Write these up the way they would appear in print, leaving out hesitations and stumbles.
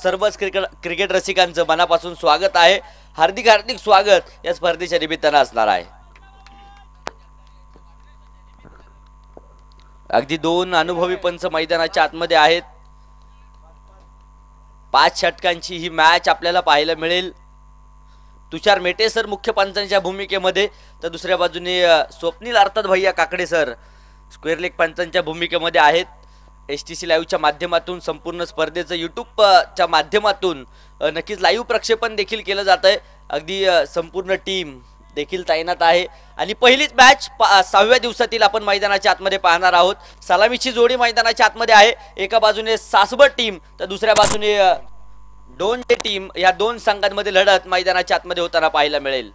सर्वच क्रिकेट रसिकांचं मनापासून स्वागत आहे। हार्दिक हार्दिक स्वागत या स्पर्धेच्या निमित्तानं असणार आहे। अगदी दोन अनुभवी पंच मैदानाच्या आतमध्ये आहेत। 5 षटकांची ही मॅच आपल्याला पाहायला मिळेल। तुषार मेटे सर मुख्य पंचांच्या भूमिकेमध्ये, तर दुसऱ्या बाजूने स्वप्नील अर्थात भैया काकडे सर स्क्वेअर लेग पंचांच्या भूमिकेमध्ये आहेत। STC लाईव्हच्या माध्यमातून संपूर्ण स्पर्धेचं यूट्यूबच्या माध्यमातून नक्कीच लाईव्ह प्रक्षेपण देखील केलं जात आहे। अगदी संपूर्ण टीम देखील तैनात आहे आणि पहिलीच मॅच 6व्या दिवसातील आपण मैदानाच्या आतमध्ये पाहणार आहोत। सलामीची जोडी मैदानाच्या आतमध्ये आहे। एका बाजूने सासवड टीम तर दुसऱ्या बाजूने डोंजे टीम, या दोन संघांमध्ये लढत मैदानाच्या आतमध्ये होताना पाहायला मिळेल।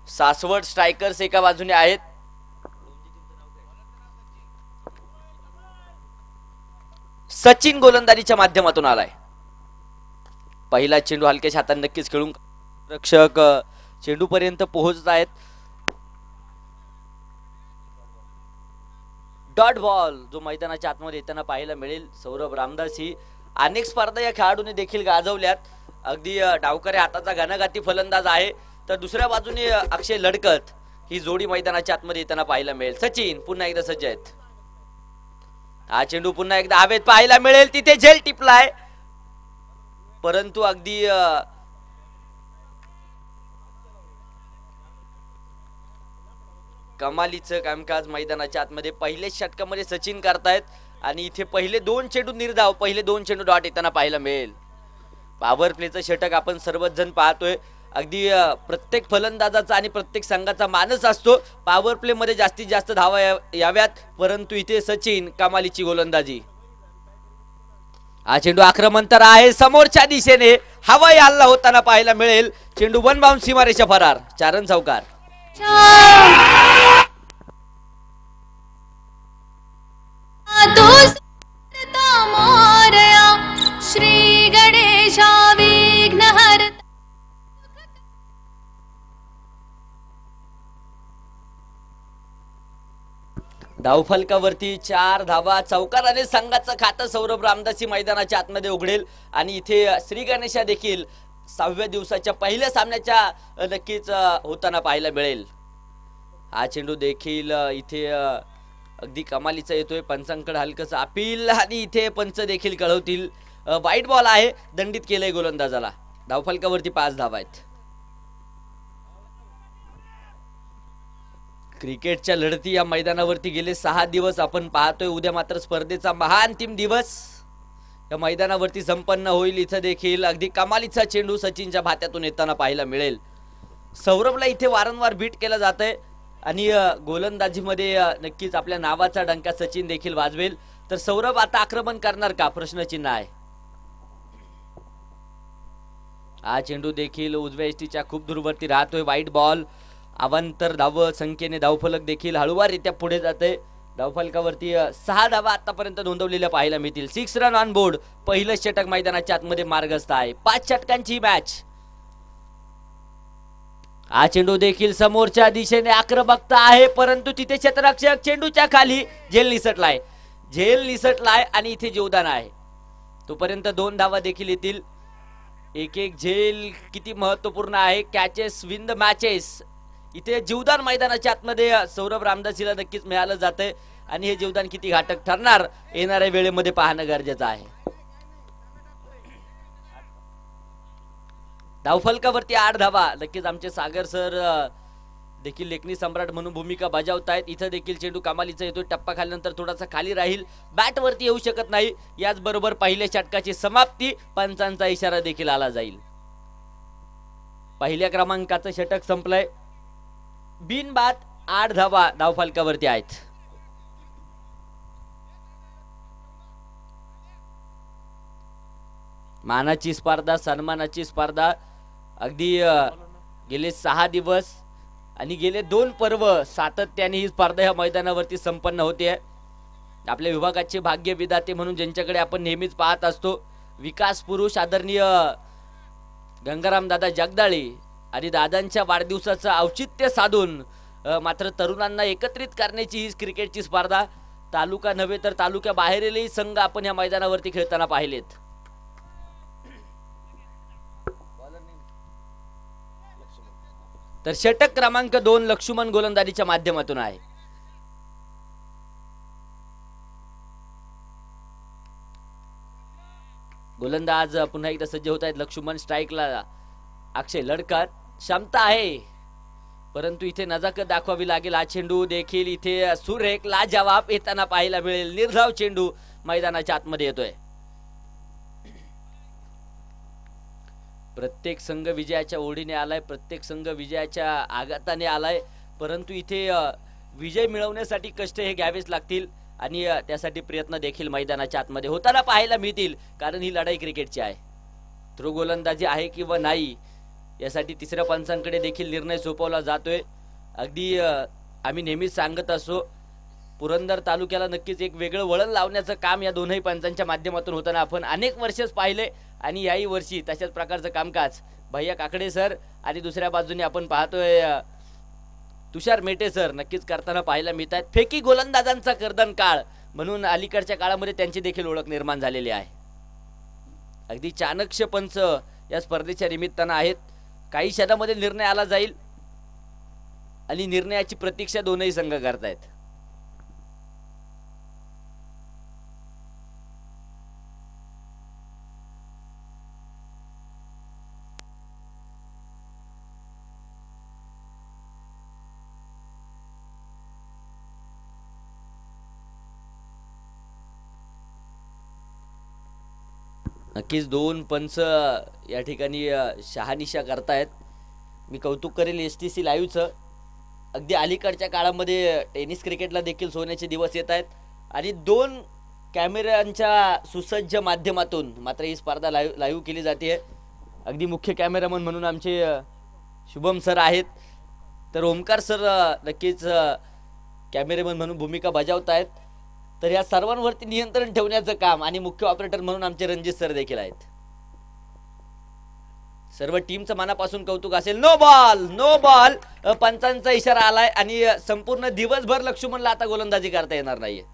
सासवड स्ट्रायकर्स एका बाजूने आहेत, सचिन गोलंदाजीच्या माध्यमातून आलाय। पहिला चेंडू हलक्याच्या हाताने नक्कीच खेळून रक्षक चेंडू पर्यंत पोहोचत आहेत। डॉट बॉल जो मैदानाच्या आतमध्ये येताना पाहायला मिळेल। सौरभ रामदास ही अनेक स्पर्धा या खेळाडूने देखील गाजवल्यात। अगदी डावकऱ्या हाताचा घनघाती फलंदाज आहे। तर दुसऱ्या बाजूने अक्षय लडकत ही जोडी मैदानाच्या आतमध्ये येताना पाहायला मिळेल। सचिन पुन्हा एकदा सज्ज आहेत। हा चेंडू पुन्हा एकदा हवेत पाहायला मिळेल, तिथे झेल टिपलाय, परंतु अगदी कमालीचं कामकाज मैदानाच्या आतमध्ये पहिल्याच षटकामध्ये सचिन करतायत आणि इथे पहिले 2 चेंडू निर्धाव, पहिले 2 चेंडू डॉट येताना पाहायला मिळेल। पॉवर प्लेचं षटक आपण सर्वच जण पाहतोय। अगदी प्रत्येक फलंदाजाचा आणि प्रत्येक संघाचा मानस असतो पॉवर प्ले मध्ये जास्तीत जास्त धावा याव्यात, परंतु इथे सचिन कमालीची गोलंदाजी। हा चेंडू आक्रमण तर आहे, समोरच्या दिशेने हवाई हल्ला होताना पाहायला मिळेल। चेंडू वन बाउंस सीमारेषा फरार। चारण चौकार। श्री गणेशा विघ्नहर्ता। धावफलकावरती 4 धावा, चौकाराने संघाचं खातं सौरभ रामदासी मैदानाच्या आतमध्ये उघडेल आणि इथे श्री गणेशा देखील 6व्या दिवसाच्या पहिल्या सामन्याच्या नक्कीच होताना पाहायला मिळेल। हा चेंडू देखील इथे अगदी कमालीचा येतोय। पंचांकडे हलकंसं अपील आणि इथे पंच देखील कळवतील वाईट बॉल आहे, दंडित केलंय गोलंदाजाला। धावफलकावरती 5 धावा आहेत। क्रिकेटच्या लढती या मैदानावरती गेले 6 दिवस आपण पाहतोय। उद्या मात्र स्पर्धेचा महाअंतिम दिवस या मैदानावरती संपन्न होईल। इथं देखील अगदी कमालीचा चेंडू सचिनच्या भात्यातून येताना पाहायला मिळेल। सौरभला इथे वारंवार बीट केलं जातंय आणि गोलंदाजीमध्ये नक्कीच आपल्या नावाचा डंका सचिन देखील वाजवेल। तर सौरभ आता आक्रमण करणार का, प्रश्नचिन्ह आहे। हा चेंडू देखील उजव्या एसटीच्या खूप दूरवरती राहतोय, वाईट बॉल। अवांतर धाव संख्येने धावफलक देखील हळूवाररित्या पुढे जाते। धावफलकावरती 6 धावा आतापर्यंत नोंदवलेल्या पाहायला मिळतील। 6 रन ऑन बोर्ड। पहिलं षटक मैदानाच्या आतमध्ये मार्गस्थ आहे। 5 षटकांची मॅच। हा चेंडू देखील समोरच्या दिशेने आक्रमकता आहे, परंतु तिथे क्षेत्ररक्षक चेंडूच्या खाली झेल निसटलाय, झेल निसटलाय आणि इथे जीवदान आहे। तोपर्यंत 2 धावा देखील येतील। एक झेल किती महत्वपूर्ण आहे। Catches win the matches. इथे जीवदान मैदानाच्या आतमध्ये सौरभ रामदासीला नक्कीच मिळालं जातंय आणि हे जीवदान किती घातक ठरणार येणाऱ्या वेळेमध्ये पाहणं गरजेचं आहे। धावफलकावरती 8 धावा। नक्कीच आमचे सागर सर देखील लेखनी सम्राट म्हणून भूमिका बजावतायत। इथं देखील चेंडू कमालीचा येतोय, टप्पा खाल्यानंतर थोडासा खाली राहील, बॅट वरती येऊ शकत नाही। याचबरोबर पहिल्या षटकाची समाप्ती, पंचांचा इशारा देखील आला जाईल। पहिल्या क्रमांकाचं षटक संपलंय। बिनबाद 8 धावा धावफलकावरती आहेत। मानाची स्पर्धा, सन्मानाची स्पर्धा। अगदी गेले 6 दिवस आणि गेले 2 पर्व सातत्याने ही स्पर्धा या मैदानावरती संपन्न होते। आपल्या विभागाचे भाग्य विधाते म्हणून ज्यांच्याकडे आपण नेहमीच पाहत असतो, विकास पुरुष आदरणीय गंगाराम दादा जगदाळे आणि दादांच्या वाढदिवसाचं औचित्य साधून मात्र तरुणांना एकत्रित करण्याची ही क्रिकेटची स्पर्धा तालुका नव्हे तर तालुक्या बाहेरीलही संघ आपण या मैदानावरती खेळताना पाहिलेत। तर षटक क्रमांक 2 लक्ष्मण गोलंदाजीच्या माध्यमातून आहे. गोलंदाज पुन्हा एकदा सज्ज होत आहेत. लक्ष्मण स्ट्राईकला. अक्षय लडकत क्षमता आहे परंतु इथे नजाकत दाखवावी लागेल. हा चेंडू देखील इथे सुरेख लाजवाब येताना पाहायला मिळेल. निर्धाव चेंडू मैदानाच्या आतमध्ये येतोय. प्रत्येक संघ विजयाच्या ओढीने आलाय. प्रत्येक संघ विजयाच्या आघाताने आलाय परंतु इथे विजय मिळवण्यासाठी कष्ट हे घ्यावेच लागतील आणि त्यासाठी प्रयत्न देखील मैदानाच्या आतमध्ये होताना पाहायला मिळतील कारण ही लढाई क्रिकेटची आहे. थ्रो गोलंदाजी आहे किंवा नाही यासाठी तिसऱ्या पंचांकडे देखील निर्णय सोपवला जातोय. अगदी आम्ही नेहमीच सांगत असो पुरंदर तालुक्याला नक्कीच एक वेगळं वळण लावण्याचं काम या दोनही पंचांच्या माध्यमातून होताना आपण अनेक वर्षच पाहिले आणि याही वर्षी तशाच प्रकारचं कामकाज भैया काकडे सर आणि दुसऱ्या बाजूने आपण पाहतोय तुषार मेटे सर नक्कीच करताना पाहायला मिळतात. फेकी गोलंदाजांचा कर्दन काळ म्हणून अलीकडच्या काळामध्ये त्यांची देखील ओळख निर्माण झालेली आहे. अगदी चाणक्य पंच या स्पर्धेच्या निमित्तानं आहेत. काही क्षणामध्ये निर्णय आला जाईल आणि निर्णयाची प्रतीक्षा दोनही संघ करतायत. नक्कीच दोन पंच या ठिकाणी शहानिशा करतायत. मी कौतुक करेल STC लाईव्हचं. अगदी अलीकडच्या काळामध्ये टेनिस क्रिकेटला देखील सोन्याचे दिवस येत आहेत आणि 2 कॅमेऱ्यांच्या सुसज्ज माध्यमातून मात्र ही स्पर्धा लाईव्ह केली जाते. अगदी मुख्य कॅमेरामन म्हणून आमचे शुभम सर आहेत तर ओमकार सर नक्कीच कॅमेरामन म्हणून भूमिका बजावत आहेत. तर या सर्वांवरती नियंत्रण ठेवण्याचं काम आणि मुख्य ऑपरेटर म्हणून आमचे रणजित सर देखील आहेत. सर्व टीमचं मनापासून कौतुक असेल. नो बॉल पंचांचा इशारा आलाय आणि संपूर्ण दिवसभर लक्ष्मणला आता गोलंदाजी करता येणार नाहीये.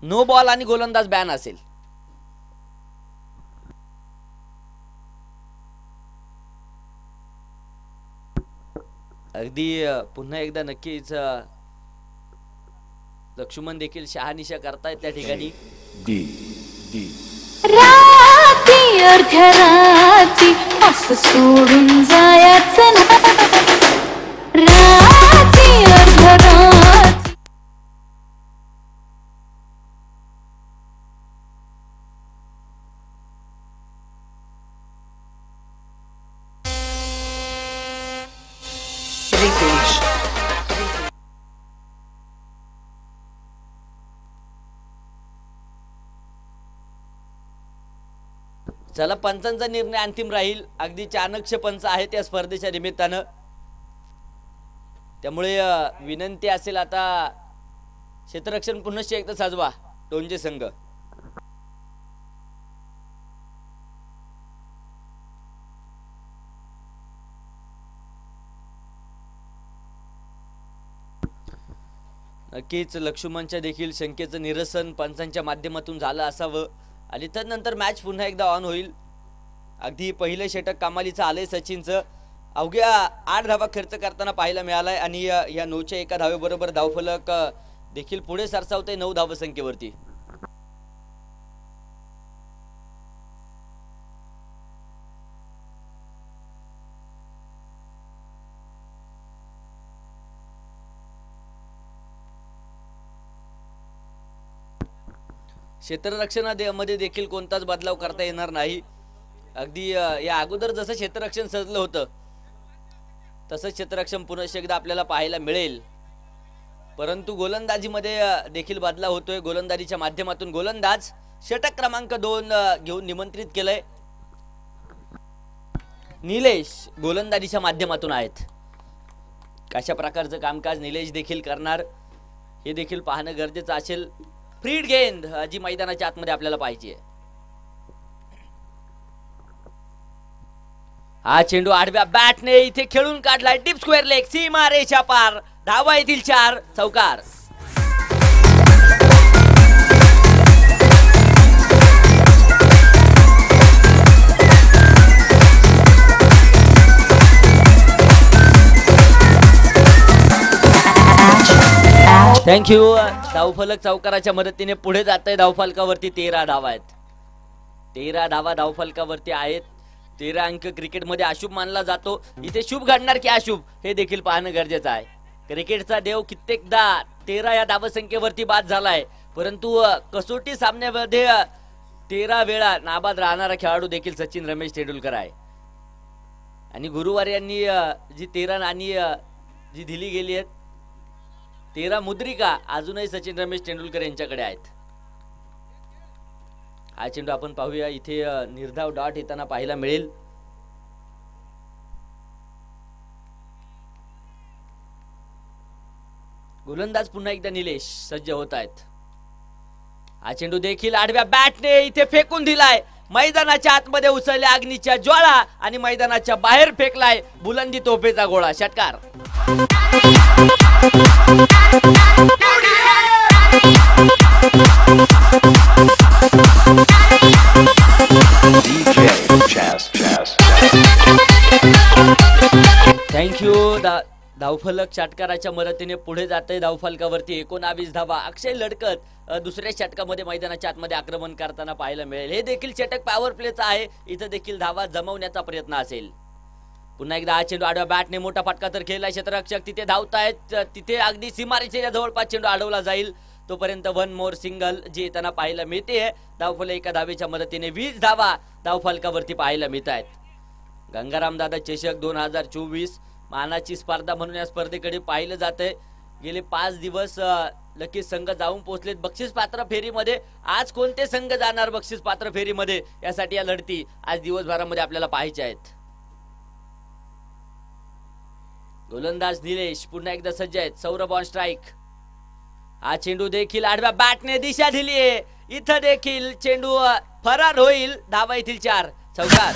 नो बॉल आणि गोलंदाज बॅन असेल. अगदी पुन्हा एकदा नक्कीच लक्ष्मण देखील शहानिशा करतायत त्या ठिकाणी. राती अर्ध्या राती असं सोडून जायचं ना. राती अर्ध्या राती चला पंचांचा निर्णय अंतिम राहील. अगदी चाणक्य पंच आहे त्या स्पर्धेच्या निमित्तानं त्यामुळे विनंती असेल आता क्षेत्ररक्षण पुनश्च एकदा साजवा टोंजे संघ. नक्कीच लक्ष्मणच्या देखील शंकेचं निरसन पंचांच्या माध्यमातून झालं असावं आणि त्यानंतर मॅच पुन्हा एकदा ऑन होईल. अगदी पहिलं षटक कमालीचं आलंय सचिनचं. अवघ्या 8 धावा खर्च करताना पाहायला मिळालाय आणि या 9च्या एका धावेबरोबर धावफलक देखील पुढे सरसावतंय 9 धावसंख्येवरती. क्षेत्ररक्षणामध्ये देखील कोणताच बदलाव करता येणार नाही. अगदी या अगोदर जसं क्षेत्ररक्षण सजलं होतं तसंच क्षेत्ररक्षण पुन्हा एकदा आपल्याला पाहायला मिळेल परंतु गोलंदाजीमध्ये देखील बदलाव होतोय. गोलंदाजीच्या माध्यमातून गोलंदाज षटक क्रमांक 2 घेऊन निमंत्रित केलंय. निलेश गोलंदाजीच्या माध्यमातून आहेत. कशा प्रकारचं कामकाज निलेश देखील करणार हे देखील पाहणं गरजेचं असेल. फ्रीड गेंद जी मैदानाच्या आतमध्ये आपल्याला पाहिजे. हा चेंडू आडव्या बॅटने इथे खेळून काढलाय. डीप स्क्वेअर लेग सीमा रेषा पार. धावा येतील 4 चौकार. थँक्यू. धावफलक चौकाराच्या मदतीने पुढे जात आहे. धावफलकावरती 13 धावा आहेत. 13 धावा धावफलकावरती आहेत. 13 अंक क्रिकेटमध्ये अशुभ मानला जातो. इथे शुभ घडणार की अशुभ हे देखील पाहणं गरजेचं आहे. क्रिकेटचा देव कित्येकदा 13 या धावसंख्येवरती बाद झालाय, परंतु कसोटी सामन्यामध्ये 13 वेळा नाबाद राहणारा खेळाडू देखील सचिन रमेश तेंडुलकर आहे. आणि गुरुवार यांनी जी 13 नाणी जी दिली गेली आहेत, 13 मुद्रिका अजूनही सचिन रमेश तेंडुलकर यांच्याकडे आहेत. हा चेंडू आपण पाहूया. इथे निर्धाव डॉट येताना पाहायला मिळेल. गोलंदाज पुन्हा एकदा निलेश सज्ज होत आहेत. हा चेंडू देखील आडव्या बॅटने इथे फेकून दिलाय. मैदानाच्या आतमध्ये उसळल्या अग्नीच्या ज्वाळा आणि मैदानाच्या बाहेर फेकलाय बुलंदी तोफेचा गोळा. षटकार. थँक्यू. धावफलक षटकाराच्या मदतीने पुढे जाते. धावफलकावरती 19 धावा. अक्षय लडकत दुसऱ्या षटकामध्ये मैदानाच्या आतमध्ये आक्रमण करताना पाहायला मिळेल. हे देखील षटक पॉवर प्लेचा आहे. इथं देखील धावा जमवण्याचा प्रयत्न असेल. पुन्हा एकदा हा चेंडू आडव्या बॅटने मोठा फटका तर खेळलाय. क्षेत्ररक्षक तिथे धावतायत. तिथे अगदी सीमारेषेच्या जवळपास चेंडू अडवला जाईल. तोपर्यंत वन मोर सिंगल जी येताना पाहायला मिळते. धावफलक एका धावेच्या मदतीने 20 धावा धावफलकावरती पाहायला मिळत आहेत. गंगाराम दादा चषक 2024 मानाची स्पर्धा म्हणून या स्पर्धेकडे पाहिलं जातंय. गेले 5 दिवस नक्कीच संघ जाऊन पोहोचलेत बक्षीस पात्र फेरीमध्ये. आज कोणते संघ जाणार बक्षीस पात्र फेरीमध्ये यासाठी या लढती आज दिवसभरामध्ये आपल्याला पाहायच्या आहेत. गोलंदाज निलेश पुन्हा एकदा सज्ज आहेत. Saurabh on strike. हा चेंडू देखील आडव्या बॅटने दिशा दिलीये. इथं देखील चेंडू फरार होईल. धावा येथील 4. चौकार.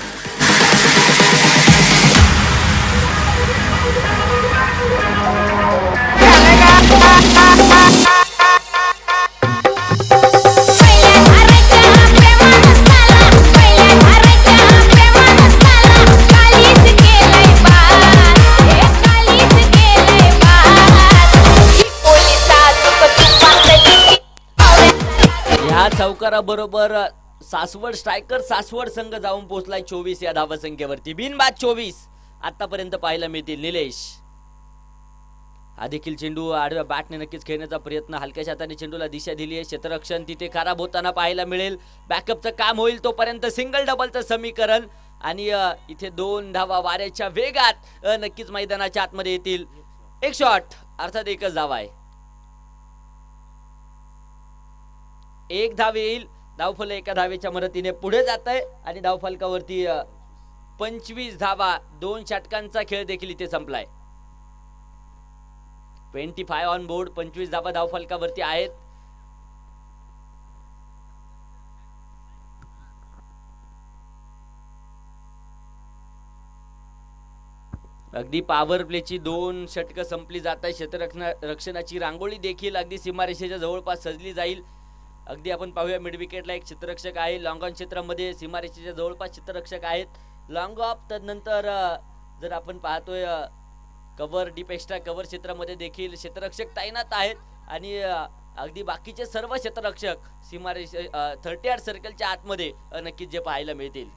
ह्या चौकाराबरोबर सासवड स्ट्रायकर सासवड संघ जाऊन पोहोचलाय 24 या धावसंख्येवरती. बिनबाद 24 आतापर्यंत पाहायला मिळतील. निलेश हा देखील चेंडू आडव्या बॅटने नक्कीच खेळण्याचा प्रयत्न. हलक्याच्या हाताने चेंडूला दिशा दिली आहे. क्षेत्ररक्षण तिथे खराब होताना पाहायला मिळेल. बॅकअपचं काम होईल तोपर्यंत सिंगल डबलचं समीकरण आणि इथे 2 धावा वाऱ्याच्या वेगात नक्कीच मैदानाच्या आतमध्ये येतील. एक शॉट अर्थात एकच धावा आहे. एक धाव येईल. धावफलक एका धावेच्या मदतीने पुढे जात आहे आणि धावफलकावरती 25 धावा. 2 षटकांचा खेळ देखील इथे संपलाय. 25 ऑन बोर्ड. 25 धावा धावफलकावरती आहेत. अगदी पॉवर प्लेची 2 षटकं संपली जात आहे. क्षेत्ररक्षणाची रांगोळी देखील अगदी सीमारेषेच्या जवळपास सजली जाईल. अगदी आपण पाहूया मिड विकेटला एक क्षेत्ररक्षक आहे. लॉंग ऑन क्षेत्रामध्ये सीमारेषेच्या जवळपास क्षेत्ररक्षक आहेत. लॉंग ऑफ तदनंतर जर आपण पाहतोय कव्हर डीप एक्स्ट्रा कव्हर क्षेत्रामध्ये देखील क्षेत्ररक्षक तैनात आहेत आणि अगदी बाकीचे सर्व क्षेत्ररक्षक सीमारेषे 38 सर्कलच्या आतमध्ये नक्कीच जे पाहायला मिळतील.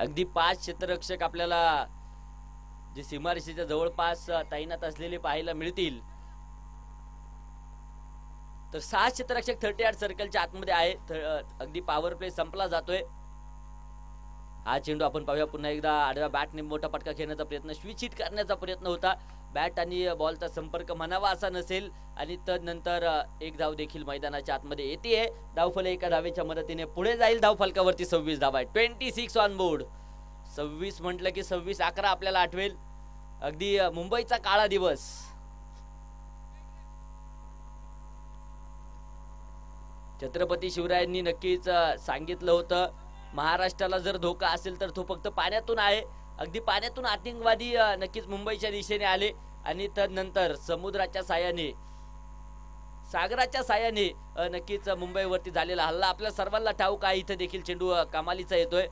अगदी 5 क्षेत्ररक्षक आपल्याला जे सीमारेषेच्या जवळपास तैनात असलेले पाहायला मिळतील. तर 6 क्षेत्ररक्षक 38 सर्कलच्या आतमध्ये आहेत. अगदी पॉवर प्ले संपला जातोय. हा चेंडू आपण पाहूया पुन्हा एकदा आडव्या बॅटने मोठा फटका खेळण्याचा प्रयत्न. स्विच हिट करण्याचा प्रयत्न होता. बॅट आणि बॉलचा संपर्क म्हणावा असा नसेल आणि तदनंतर एक धाव देखील मैदानाच्या आतमध्ये येते. धावफलक एका धावेच्या मदतीने पुढे जाईल. धावफलकावरती 26 धावा आहेत. 26 ऑन बोर्ड. 26 म्हटलं की 26-11 आपल्याला आठवेल. अगदी मुंबईचा काळा दिवस. छत्रपती शिवरायांनी नक्कीच सांगितलं होतं महाराष्ट्राला जर धोका असेल तर तो फक्त पाण्यातून आहे. अगदी पाण्यातून आतंकवादी नक्कीच मुंबईच्या दिशेने आले आणि तदनंतर समुद्राच्या साहाय्याने सागराच्या साह्याने नक्कीच मुंबईवरती झालेला हल्ला आपल्या सर्वांना ठाऊक आहे. इथे देखील चेंडू कमालीचा येतोय,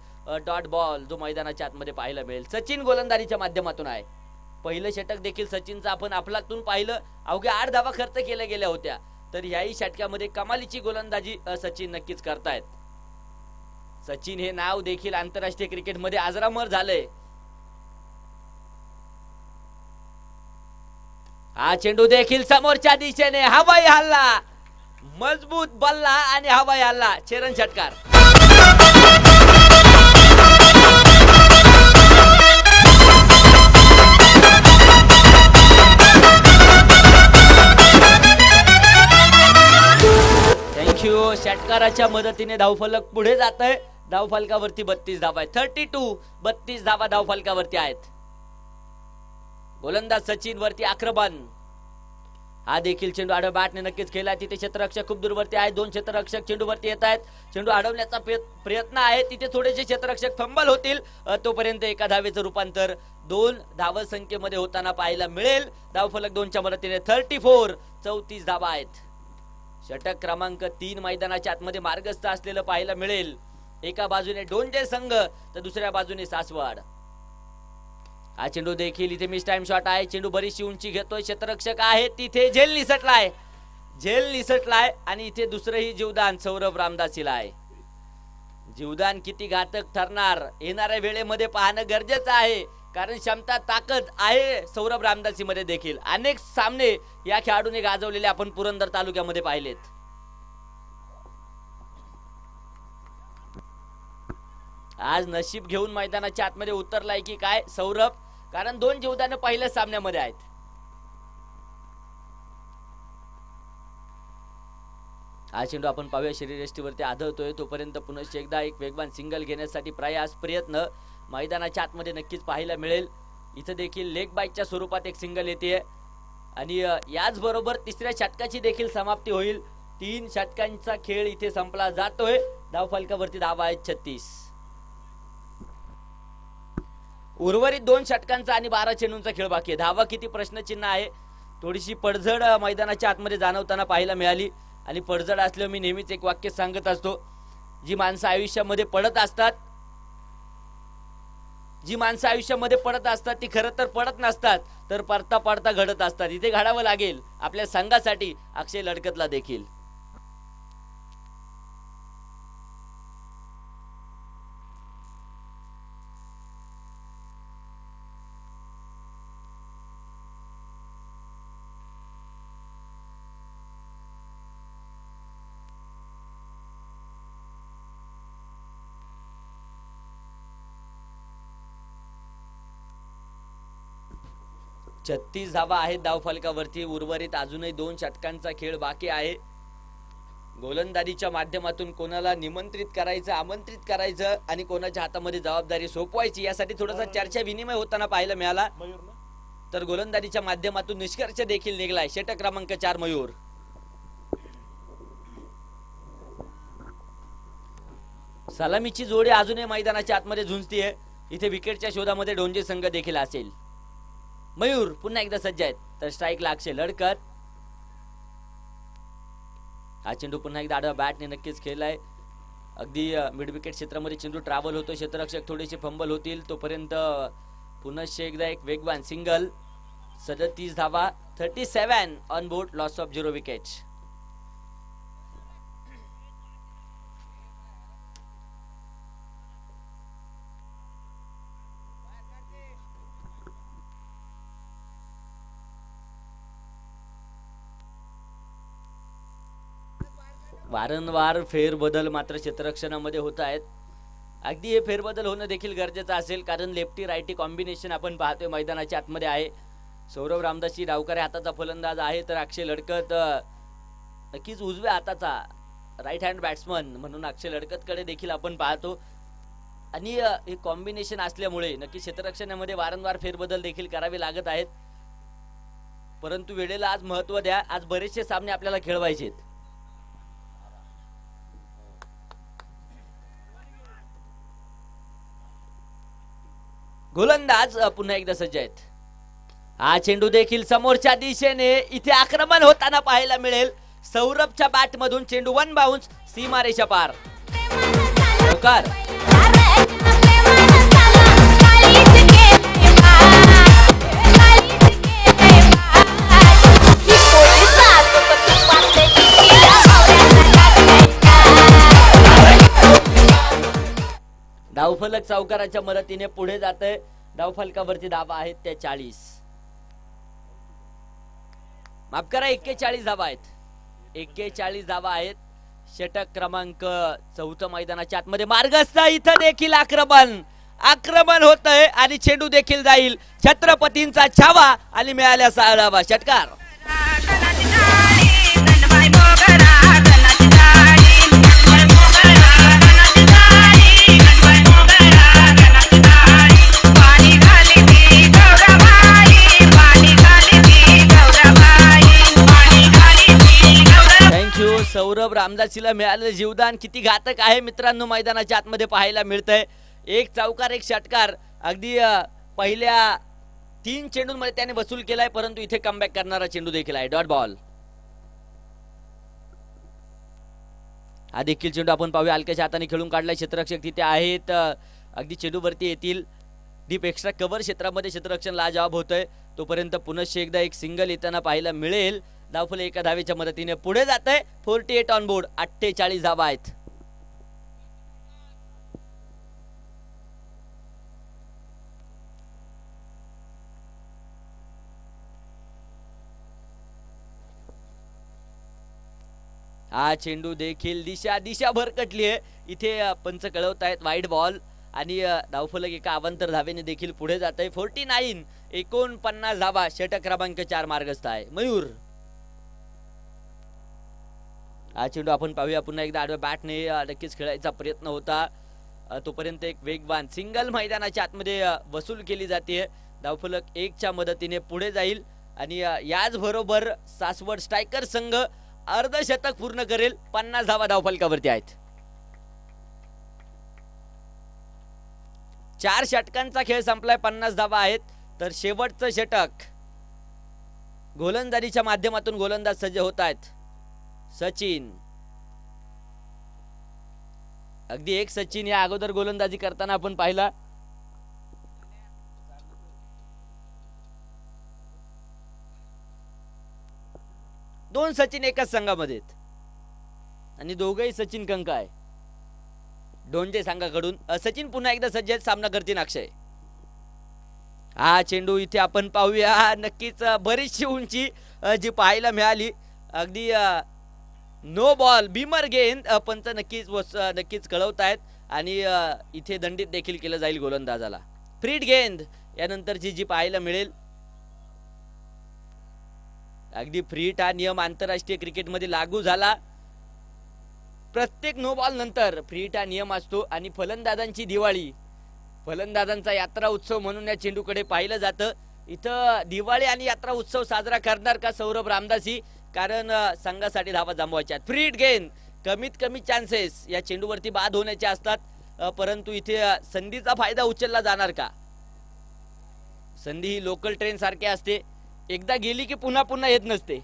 डॉट बॉल जो मैदानाच्या आतमध्ये पाहायला मिळेल. सचिन गोलंदाजीच्या माध्यमातून आहे. पहिलं षटक देखील सचिनचं आपण आपल्यातून पाहिलं. अवघ्या 8 धावा खर्च केल्या गेल्या होत्या, तर याही षटकामध्ये कमालीची गोलंदाजी सचिन नक्कीच करतायत. सचिन हे नाव देखील आंतरराष्ट्रीय क्रिकेटमध्ये अजरामर झालंय. हा चेंडू देखील समोरच्या दिशेने हवाई हल्ला, मजबूत बल्ला आणि हवाई हल्ला, चेरन षटकार. थँक्यू. षटकाराच्या मदतीने धावफलक पुढे जात आहे. धावफलकावरती 32 धावा आहेत. 32 32 धावा धावफलकावरती आहेत. गोलंदाज सचिन वरती आक्रमण. हा देखील चेंडू आडव्या बॅटने नक्कीच खेळला. तिथे क्षेत्ररक्षक खूप दूरवरती आहे. 2 क्षेत्ररक्षक चेंडूवरती येत आहेत. चेंडू अडवण्याचा प्रयत्न आहे. तिथे थोडेसे क्षेत्ररक्षक फंबल होतील, तोपर्यंत एका धावेचं रूपांतर 2 धावसंख्येमध्ये होताना पाहायला मिळेल. धावफलक 2च्या मदतीने 34 34 धावा आहेत. षटक क्रमांक 3 मैदानाच्या आतमध्ये मार्गस्थ असलेलं पाहायला मिळेल. एका बाजूने डोंजे संघ तर दुसऱ्या बाजूने सासवड. हा चेंडू देखील इथे मिस टाइम शॉट आहे. चेंडू बरीचशी उंची घेतोय. क्षेत्ररक्षक आहे तिथे, झेल निसटलाय आणि इथे दुसरंही जीवदान सौरभ रामदासीला आहे. जीवदान किती घातक ठरणार येणाऱ्या वेळेमध्ये पाहणं गरजेचं आहे, कारण क्षमता ताकद आहे सौरभ रामदासी मध्ये देखील. अनेक सामने या खेळाडूने गाजवलेले आपण पुरंदर तालुक्यामध्ये पाहिलेत. आज नशीब घेऊन मैदानाच्या आतमध्ये उतरलाय की काय सौरभ, कारण 2 जीवदान पहिल्या सामन्यामध्ये आहेत. हा चेंडू आपण पाहूया शरीरयष्टीवरती आदळतोय. तोपर्यंत पुन्हा एकदा एक वेगवान सिंगल घेण्यासाठी प्रयत्न मैदानाच्या आतमध्ये नक्कीच पाहायला मिळेल. इथं देखील लेग बाईकच्या स्वरूपात एक सिंगल येते आणि याच बरोबर तिसऱ्या षटकाची देखील समाप्ती होईल. 3 षटकांचा खेळ इथे संपला जातोय. धावफलकावरती धावा आहेत 36. उर्वरित 2 षटकांचा आणि 12 चेंडूंचा खेळ बाकी आहे. धावा किती प्रश्नचिन्ह आहे. थोडीशी पडझड मैदानाच्या आतमध्ये जाणवताना पाहायला मिळाली. आणि पडझड असल्यावर मी नेहमीच एक वाक्य सांगत असतो, जी माणसं आयुष्यामध्ये पडत असतात ती खरं तर पडत नसतात, तर पडता पडता घडत असतात. इथे घडावं लागेल आपल्या संघासाठी अक्षय लडकतला देखील. छत्तीस धावा आहेत धावफलकावरती. उर्वरित अजूनही 2 षटकांचा खेळ बाकी आहे. गोलंदाजीच्या माध्यमातून कोणाला निमंत्रित करायचं, आमंत्रित करायचं आणि कोणाच्या हातामध्ये जबाबदारी सोपवायची यासाठी थोडासा चर्चा विनिमय होताना पाहायला मिळाला. तर गोलंदाजीच्या माध्यमातून निष्कर्ष देखील निघलाय. षटक क्रमांक 4 मयूर. सलामीची जोडी अजूनही मैदानाच्या आतमध्ये झुंजतीये. इथे विकेटच्या शोधामध्ये डोंजे संघ देखील असेल. मयूर पुन्हा एकदा सज्ज आहेत, तर स्ट्राईकला अक्षय लडकत. हा चेंडू पुन्हा एकदा आडव्या बॅटने नक्कीच खेळलाय. अगदी मिड विकेट क्षेत्रामध्ये चेंडू ट्रॅव्हल होतो. क्षेत्ररक्षक थोडेसे फंबल होतील, तोपर्यंत पुन्हा एकदा एक वेगवान सिंगल. 37 धावा, 37 on board, loss of 0 wickets. वारंवार फेरबदल मात्र क्षेत्ररक्षणामध्ये होत आहेत. अगदी हे फेरबदल होणं देखील गरजेचं असेल, कारण लेफ्टी रायटी कॉम्बिनेशन आपण पाहतोय मैदानाच्या आतमध्ये आहे. सौरभ रामदासी डावकरे हाताचा फलंदाज आहे, तर अक्षय लडकत नक्कीच उजव्या हाताचा राईट हँड बॅट्समन म्हणून अक्षय लडकतकडे देखील आपण पाहतो. आणि हे कॉम्बिनेशन असल्यामुळे नक्की क्षेत्ररक्षणामध्ये वारंवार फेरबदल देखील करावे लागत आहेत. परंतु वेळेला आज महत्त्व द्या. आज बरेचसे सामने आपल्याला खेळवायचे आहेत. गोलंदाज पुन्हा एकदा सज्ज आहेत. हा चेंडू देखील समोरच्या दिशेने इथे आक्रमण होताना पाहायला मिळेल. सौरभच्या बॅट मधून चेंडू वन बाउन्स सीमारेषा पार. चौकार. धावफलक चौकाराच्या मदतीने पुढे जाते. धावफलकावरती धावा आहेत त्या 40. माफ करा 41 धावा आहेत. 41 धावा आहेत. षटक क्रमांक 4 मैदानाच्या आतमध्ये मार्गस्थ. इथं देखील आक्रमण होतंय आणि चेंडू देखील जाईल. छत्रपतींचा छावा आणि मिळाल्या 6 धावा. षटकार. सौरभ रामदासीला मिळालेलं जीवदान किती घातक आहे मित्रांनो मैदानाच्या आतमध्ये पाहायला मिळतंय. एक चौकार एक षटकार. अगदी पहिल्या 3 चेंडूंमध्ये त्याने वसूल केलाय, परंतु इथे कमबॅक करणारा चेंडू देखील आहे. Dot ball. हा देखील चेंडू आपण पाहूया. हलक्याच्या हाताने खेळून काढलाय. क्षेत्ररक्षक तिथे आहेत. अगदी चेंडूवरती येतील. डीप एक्स्ट्रा कव्हर क्षेत्रामध्ये क्षेत्ररक्षण लाजवाब होतंय. तोपर्यंत पुनश्च एकदा एक सिंगल येताना पाहायला मिळेल. धावफल एका धावेच्या मदतीने पुढे जात आहे. 48 ऑन बोर्ड. 48 धावा आहेत. हा चेंडू देखील दिशा भरकटली आहे. इथे पंच कळवत आहेत वाईड बॉल आणि धावफलक एका अवांतर धावेने देखील पुढे जात आहे. 49 49 धावा. षटक क्रमांक 4 मार्गस्थ आहे. मयूर. हा चेंडू आपण पाहूया पुन्हा एकदा आडव्या बॅटने नक्कीच खेळायचा प्रयत्न होता. तोपर्यंत एक वेगवान सिंगल मैदानाच्या आतमध्ये वसूल केली जाते. धावफलक 1च्या मदतीने पुढे जाईल आणि याच बरोबर सासवड स्ट्रायकर संघ अर्धशतक पूर्ण करेल. 50 धावा धावफलकावरती आहेत. 4 षटकांचा खेळ संपलाय. 50 धावा आहेत. तर शेवटचं षटक गोलंदाजीच्या माध्यमातून गोलंदाज सज्ज होत आहेत. सचिन. अगदी एक सचिन या अगोदर गोलंदाजी करताना आपण पाहिला. दोन सचिन एकाच संघामध्ये आणि दोघेही सचिन कंक आहे डोंजे संघाकडून. सचिन पुन्हा एकदा सज्ज आहेत. सामना करतील अक्षय. हा चेंडू इथे आपण पाहूया. नक्कीच बरीचशी उंची जी पाहायला मिळाली. अगदी नो बॉल बीमर गेंद. पंच नक्कीच कळवत आहेत आणि इथे दंडित देखील केलं जाईल गोलंदाजाला. फ्रीड गेंद यानंतरची जी पाहायला मिळेल. अगदी फ्रीट हा नियम आंतरराष्ट्रीय क्रिकेटमध्ये लागू झाला. प्रत्येक नो बॉल नंतर फ्रीट हा नियम असतो आणि फलंदाजांची दिवाळी, फलंदाजांचा यात्रा उत्सव म्हणून या चेंडूकडे पाहिलं जातं. इथं दिवाळी आणि यात्रा उत्सव साजरा करणार का सौरभ रामदासी? कारण संघासाठी धावा जमवायच्या. फ्रीट गेंद. कमीत कमी चान्सेस या चेंडूवरती बाद होण्याचे असतात, परंतु इथे संधीचा फायदा उचलला जाणार का? संधी ही लोकल ट्रेन सारखी असते. एकदा गेली की पुन्हा पुन्हा येत नसते.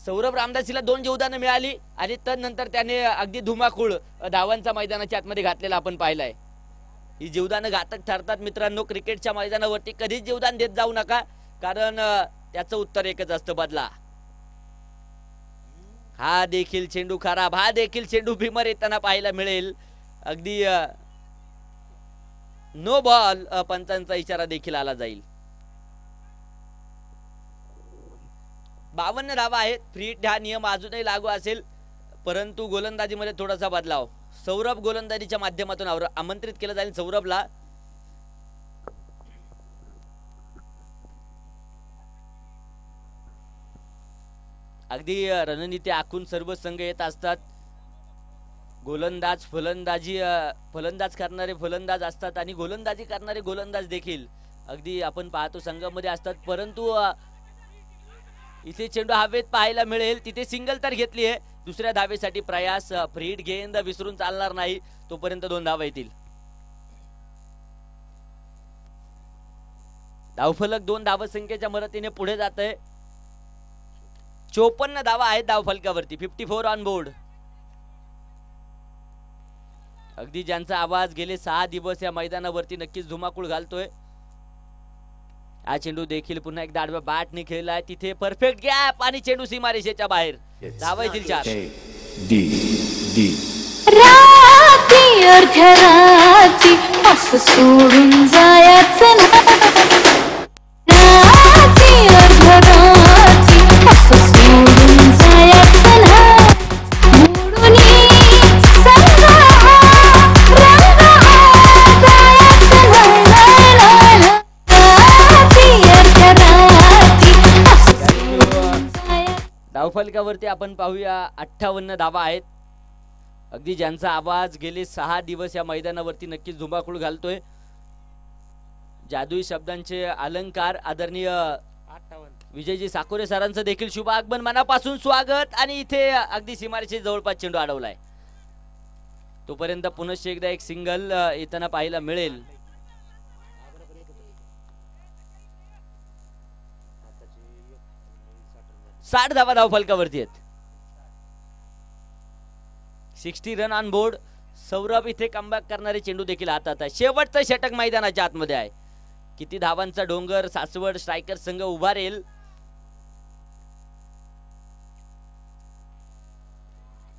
सौरभ रामदासीला 2 जीवदानं मिळाली आणि त्यानंतर त्याने अगदी धुमाकूळ धावांचा मैदानाच्या आतमध्ये घातलेला आपण पाहिलाय. ही जीवदानं घातक ठरतात मित्रांनो. क्रिकेटच्या मैदानावरती कधीच जीवदान देत जाऊ नका, कारण त्याचं उत्तर एकच असतं, बदला. हा देखील चेंडू खराब. हा देखील चेंडू भीमर येताना पाहायला मिळेल. अगदी नो बॉल. पंचांचा इशारा देखील आला जाईल. 52 धावा आहेत. फ्रीट हा नियम अजूनही लागू असेल, परंतु गोलंदाजीमध्ये थोडासा बदलाव. सौरभ गोलंदाजीच्या माध्यमातून आमंत्रित केलं जाईल सौरभला. अगदी रणनीती आखून सर्व संघ येत असतात. गोलंदाज फलंदाज करणारे फलंदाज असतात आणि गोलंदाजी करणारे गोलंदाज देखील अगदी आपण पाहतो संघामध्ये असतात. परंतु इथे चेंडू हवेत पाहायला मिळेल. तिथे सिंगल तर घेतली आहे. दुसऱ्या धावेसाठी प्रयास. फ्रीड गेंद विसरून चालणार नाही. तोपर्यंत 2 धावा येतील. धावफलक 2 धावसंख्येच्या मदतीने पुढे जात आहे. 54 धावा आहेत धावफलकावरती. 54 ऑन बोर्ड. अगदी ज्यांचा आवाज गेले 6 दिवस या मैदानावरती नक्कीच धुमाकूळ घालतोय. हा चेंडू देखील पुन्हा एकदा आडव्या बॅटने खेळलाय. तिथे परफेक्ट गॅप आणि चेंडू सीमारेषेच्या बाहेर. धावा येतील 4. राती अर्ध्या राती असं सोडून जायचं राती अर्ध्या राती असं सोडून जायचं मोडून संग रंग जायचं राती अर्ध्या राती असं सोडून जायचं. धावफलकावरती आपण पाहूया 58 धावा आहेत. अगदी ज्यांचा आवाज गेले 6 दिवस या मैदानावरती नक्कीच धुमाकूळ घालतोय. जादुई शब्दांचे अलंकार आदरणीय विजयजी साकोरे सरांचं देखील शुभ आगमन मनापासून स्वागत. आणि इथे अगदी सीमारेषे जवळपास चेंडू अडवलाय. तोपर्यंत पुनश्च एकदा एक सिंगल येताना पाहायला मिळेल. साठ धावा धावफलकावरती आहेत. 60 रन ऑन बोर्ड. सौरभ इथे कमबॅक करणारे चेंडू देखील हातात आहे. शेवटचं षटक मैदानाच्या आतमध्ये आहे. किती धावांचा डोंगर सासवड स्ट्रायकर संघ उभारेल.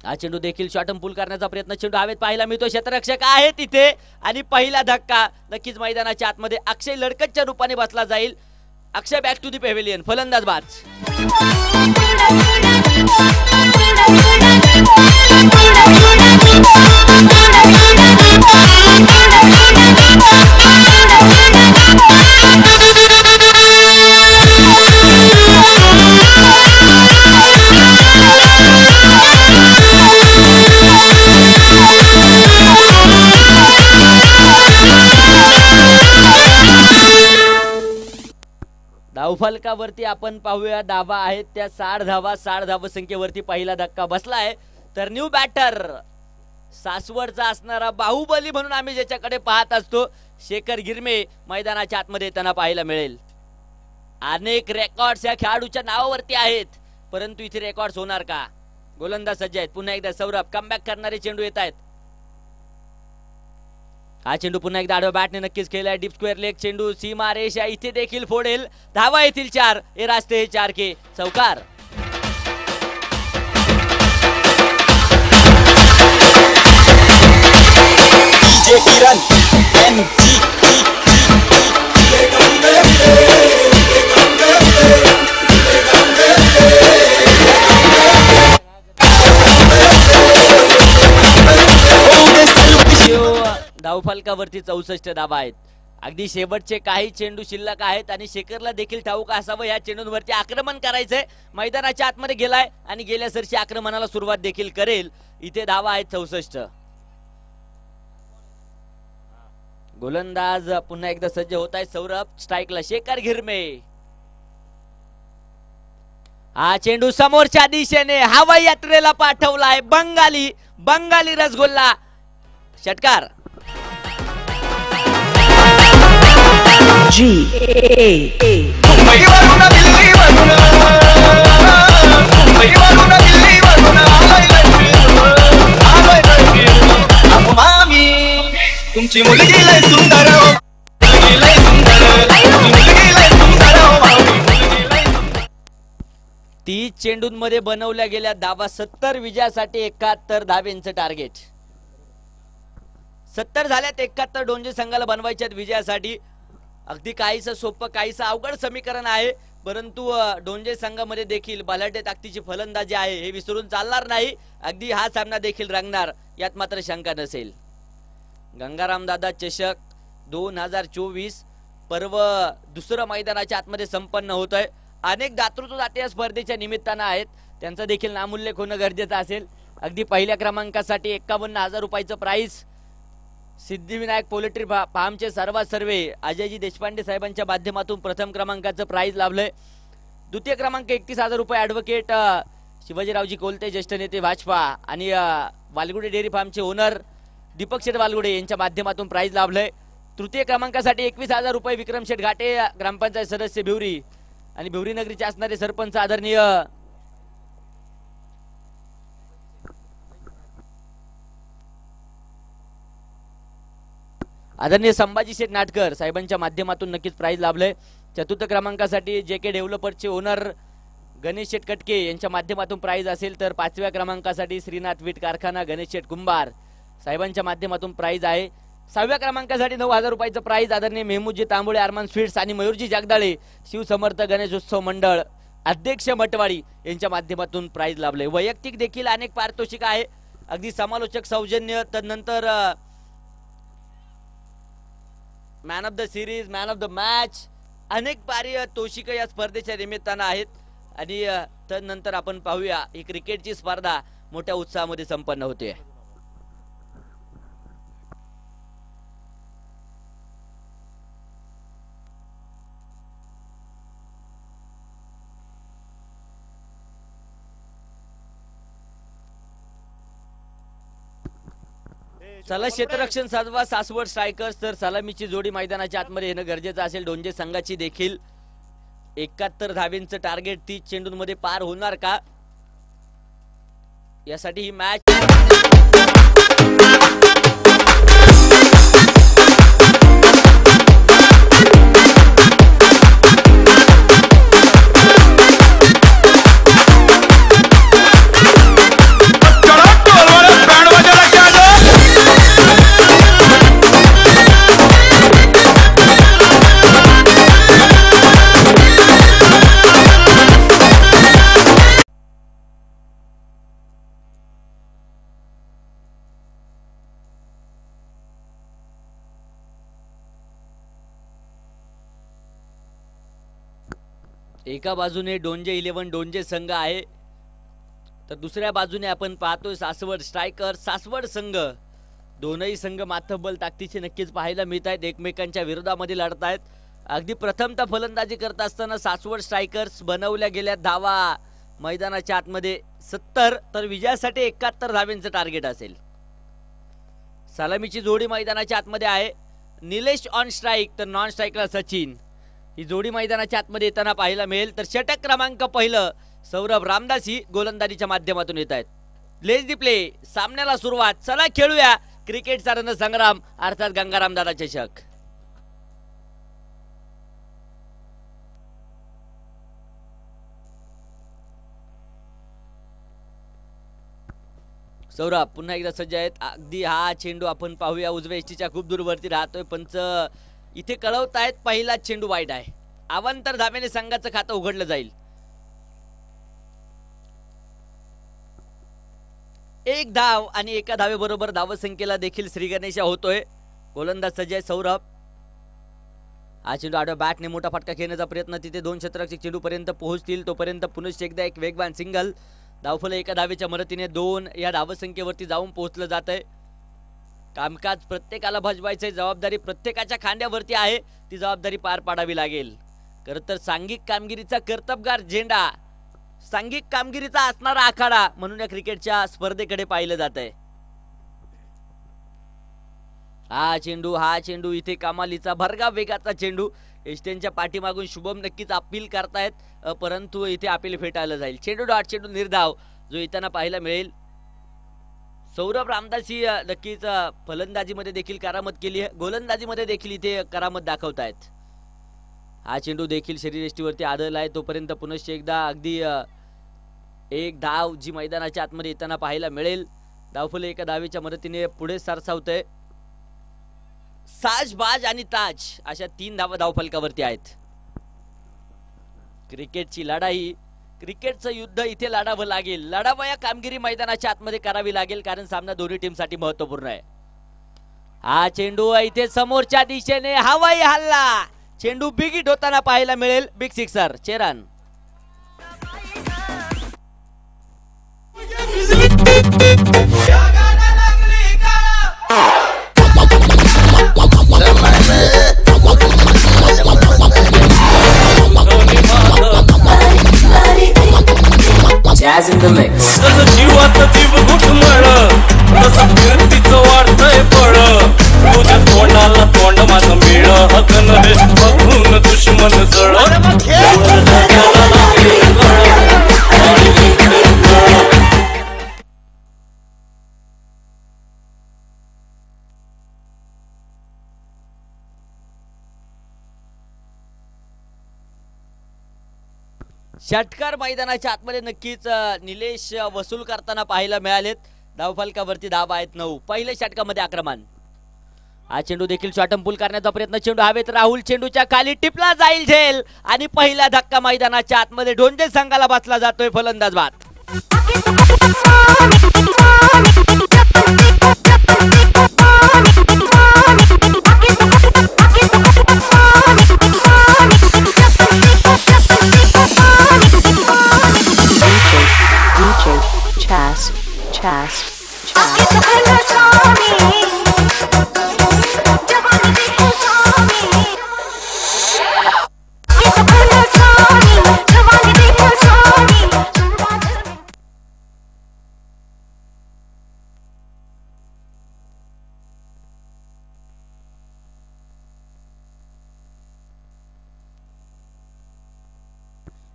हा चेंडू देखील शॉर्टम पुल करण्याचा प्रयत्न चेंडू हवेत पाहायला मिळतो. क्षेत्ररक्षक आहे तिथे आणि पहिला धक्का नक्कीच मैदानाच्या आतमध्ये अक्षय लडकतच्या रूपाने बसला जाईल. अक्षय बॅक टू दी पेव्हिलियन. फलंदाज बाज. धावफलकावरती आपण पाहूया धावा आहेत त्या 60 धावा. 60 धाव संख्येवरती पहिला धक्का बसलाय. तर न्यू बॅटर सासवडचा असणारा बाहुबली म्हणून आम्ही ज्याच्याकडे पाहत असतो शेखर गिरमे मैदानाच्या आतमध्ये येताना पाहायला मिळेल. अनेक रेकॉर्ड्स या खेळाडूच्या नावावरती आहेत परंतु इथे रेकॉर्ड्स होणार का. गोलंदाज सज्ज आहेत. पुन्हा एकदा सौरभ कमबॅक करणारे चेंडू येत आहेत. हा चेंडू पुन्हा एकदा आडव्या बॅटने नक्कीच खेळलाय. डीप स्क्वेअर लेग चेंडू सीमा रेषा इथे देखील फोडेल. धावा येतील 4. हे रास्ते 4 के चौकार. धावफलकावरती 64 धावा आहेत. अगदी शेवटचे काही चेंडू शिल्लक आहेत आणि शेखरला देखील ठाऊक असावं या चेंडूंवरती आक्रमण करायचंय. मैदानाच्या आतमध्ये गेलाय आणि गेल्या सरशी आक्रमणाला सुरुवात देखील करेल. इथे धावा आहेत 64. गोलंदाज पुन्हा एकदा सज्ज होत आहे. सौरभ स्ट्राईकला शेखर गिरमे. हा चेंडू समोरच्या दिशेने हवाई यात्रेला पाठवलाय. बंगाली रसगुल्ला. षटकार. तुमची मुलगी लय सुंदर. 30 चेंडूंमध्ये बनवल्या गेल्या धावा 70 विजयासाठी 71 धावेंचं टार्गेट. 70 झाल्यात. 71 डोंजे संघाला बनवायच्यात विजयासाठी. अगदी काहीसं सोपं काहीसं अवघड समीकरण आहे परंतु डोंजे संघामध्ये देखील बलाढ्य ताकदीची फलंदाजी आहे हे विसरून चालणार नाही. अगदी हा सामना देखील रंगणार यात मात्र शंका नसेल. गंगाराम दादा चषक 2024 पर्व दुसरं मैदानाच्या आतमध्ये संपन्न होत आहे. अनेक दातृत्व दाते या स्पर्धेच्या निमित्तानं आहेत. त्यांचा देखील नामोल्लेख होणं गरजेचं असेल. अगदी पहिल्या क्रमांकासाठी 51,000 रुपयाचं प्राइस. सिद्धिविनायक पोल्ट्री फार्मचे सर्वे अजयजी देशपांडे साहेबांच्या माध्यमातून प्रथम क्रमांकाचं प्राइज लाभलंय. द्वितीय क्रमांक 31,000 रुपये ॲडव्होकेट शिवाजीरावजी कोलते ज्येष्ठ नेते भाजपा आणि वालगुडे डेअरी फार्मचे ओनर दीपक शेठ वालगुडे यांच्या माध्यमातून प्राइज लाभलंय. तृतीय क्रमांकासाठी 21,000 रुपये विक्रम शेठ घाटे ग्रामपंचायत सदस्य भिवरी आणि भिवरी नगरीचे असणारे सरपंच आदरणीय आदरणीय संभाजी शेठ नाटकर साहेबांच्या माध्यमातून नक्कीच प्राइज लाभलंय. चतुर्थ क्रमांकासाठी जे के डेव्हलपर्सचे ओनर गणेश शेठ कटके यांच्या माध्यमातून प्राइज असेल, तर 5व्या क्रमांकासाठी श्रीनाथ वीट कारखाना गणेश शेठ कुंभार साहेबांच्या माध्यमातून प्राइज आहे. 6व्या क्रमांकासाठी 9,000 रुपयाचं प्राइज आदरणीय मेहमूदजी तांबोळे अरमान स्वीट्स आणि मयूरजी जगदाळे शिवसमर्थ गणेशोत्सव मंडळ अध्यक्ष मटवाडी यांच्या माध्यमातून प्राइज लाभले. वैयक्तिक देखील अनेक पारितोषिक आहे, अगदी समालोचक सौजन्य, तदनंतर man of the series, man of the match, अनेक पारितोषिक या स्पर्धेच्या निमित्तानं आहेत. आणि तदनंतर आपण पाहूया ही क्रिकेटची स्पर्धा मोठ्या उत्साहामध्ये संपन्न होते. चला क्षेत्ररक्षण साधवा सासवड स्ट्रायकर्स, तर सलामीची जोडी मैदानाच्या आतमध्ये येणं गरजेचं असेल. डोंजे संघाची देखील 71 धावेंचं टार्गेट 30 चेंडूंमध्ये पार होणार का, यासाठी ही मॅच एका बाजूने डोंजे 11 डोंजे संघ आहे, तर दुसऱ्या बाजूने आपण पाहतोय सासवड स्ट्रायकर सासवड संघ. दोनही संघ माथबल ताकदीचे नक्कीच पाहायला मिळत आहेत, एकमेकांच्या विरोधामध्ये लढत आहेत. अगदी प्रथमतः फलंदाजी करत असताना सासवड स्ट्रायकर्स बनवल्या गेल्या धावा मैदानाच्या आतमध्ये 70, तर विजयासाठी 71 धावेंचं टार्गेट असेल. सलामीची जोडी मैदानाच्या आतमध्ये आहे. निलेश ऑन स्ट्राईक तर नॉन स्ट्राईकला सचिन. ही जोडी मैदानाच्या आतमध्ये येताना पाहायला मिळेल. तर षटक क्रमांक पहिलं सौरभ रामदासी गोलंदाजीच्या माध्यमातून येत आहेत. लेट्स दी प्ले, सामन्याला सुरुवात. चला खेळूया क्रिकेटचा रणसंग्राम अर्थात गंगाराम दादा चषक. सौरभ पुन्हा एकदा सज्ज आहेत. अगदी हा चेंडू आपण पाहूया, उजव्या एष्टीच्या खूप दूरवरती राहतोय. पंच इथे कळवत आहेत पहिला चेंडू वाईट आहे. अवांतर धावेने संघाचं खातं उघडलं जाईल. एक धाव आणि एका धावेबरोबर धावसंख्येला देखील श्री गणेशा होतोय. गोलंदाज सज्ज आहे सौरभ. हा चेंडू आडव्या बॅटने मोठा फटका खेळण्याचा प्रयत्न, तिथे 2 षटरक्षक चेंडू पर्यंत पोहोचतील. तोपर्यंत पुनश्च एकदा एक वेगवान सिंगल. धावफल एका धावेच्या मदतीने 2 या धावसंख्येवरती जाऊन पोहोचलं जात आहे. कामकाज प्रत्येकाला भजवायचं, जबाबदारी प्रत्येकाच्या खांद्यावरती आहे, ती जबाबदारी पार पाडावी लागेल. खरं तर सांघिक कामगिरीचा कर्तबगार झेंडा, सांघिक कामगिरीचा असणारा आखाडा म्हणून या क्रिकेटच्या स्पर्धेकडे पाहिलं जात आहे. हा चेंडू इथे कमालीचा भरगा वेगाचा चेंडू. एस्टेनच्या पाठीमागून शुभम नक्कीच अपील करतायत, परंतु इथे अपील फेटाळलं जाईल. चेंडू डॉट, चेंडू निर्धाव जो येताना पाहायला मिळेल. सौरभ रामदासी नक्कीच फलंदाजीमध्ये देखील करामत केली आहे, गोलंदाजीमध्ये देखील इथे करामत दाखवतायत. हा चेंडू देखील शरीरयष्टीवरती आदळला आहे. तोपर्यंत पुनश्च एकदा अगदी एक धाव जी मैदानाच्या आतमध्ये येताना पाहायला मिळेल. धावफल एका धावेच्या मदतीने पुढे सरसावतंय. साज, बाज आणि ताज अशा 3 धावा धावफलकावरती आहेत. क्रिकेटची लढाई, क्रिकेटचं युद्ध इथे लढावं लागेल. लढावं या कामगिरी मैदानाच्या आतमध्ये करावी लागेल, कारण सामना दोन्ही टीमसाठी महत्वपूर्ण आहे. हा चेंडू इथे समोरच्या दिशेने हवाई हल्ला, चेंडू बिग हिट होताना पाहायला मिळेल. Big sixer, Cheran. Jazz in the mix. तसं जीवात जीव घुटमळ, तसं कीर्तीचं वाढतंय फळ. तुझ्या तोंडाला तोंड माझं मिळ, हकन रे बघून दुश्मन जळ. षटकार मैदानाच्या आतमध्ये नक्कीच निलेश वसूल करताना पाहायला मिळालेत. धावफलकावरती धावा आहेत 9. पहिल्या षटकामध्ये आक्रमण. हा चेंडू देखील शॉर्टम पुल करण्याचा प्रयत्न. चेंडू हवेत. राहुल चेंडूच्या खाली टिपला जाईल झेल आणि पहिला धक्का मैदानाच्या आतमध्ये ढोंजे संघाला बसला जातोय. फलंदाज बाद.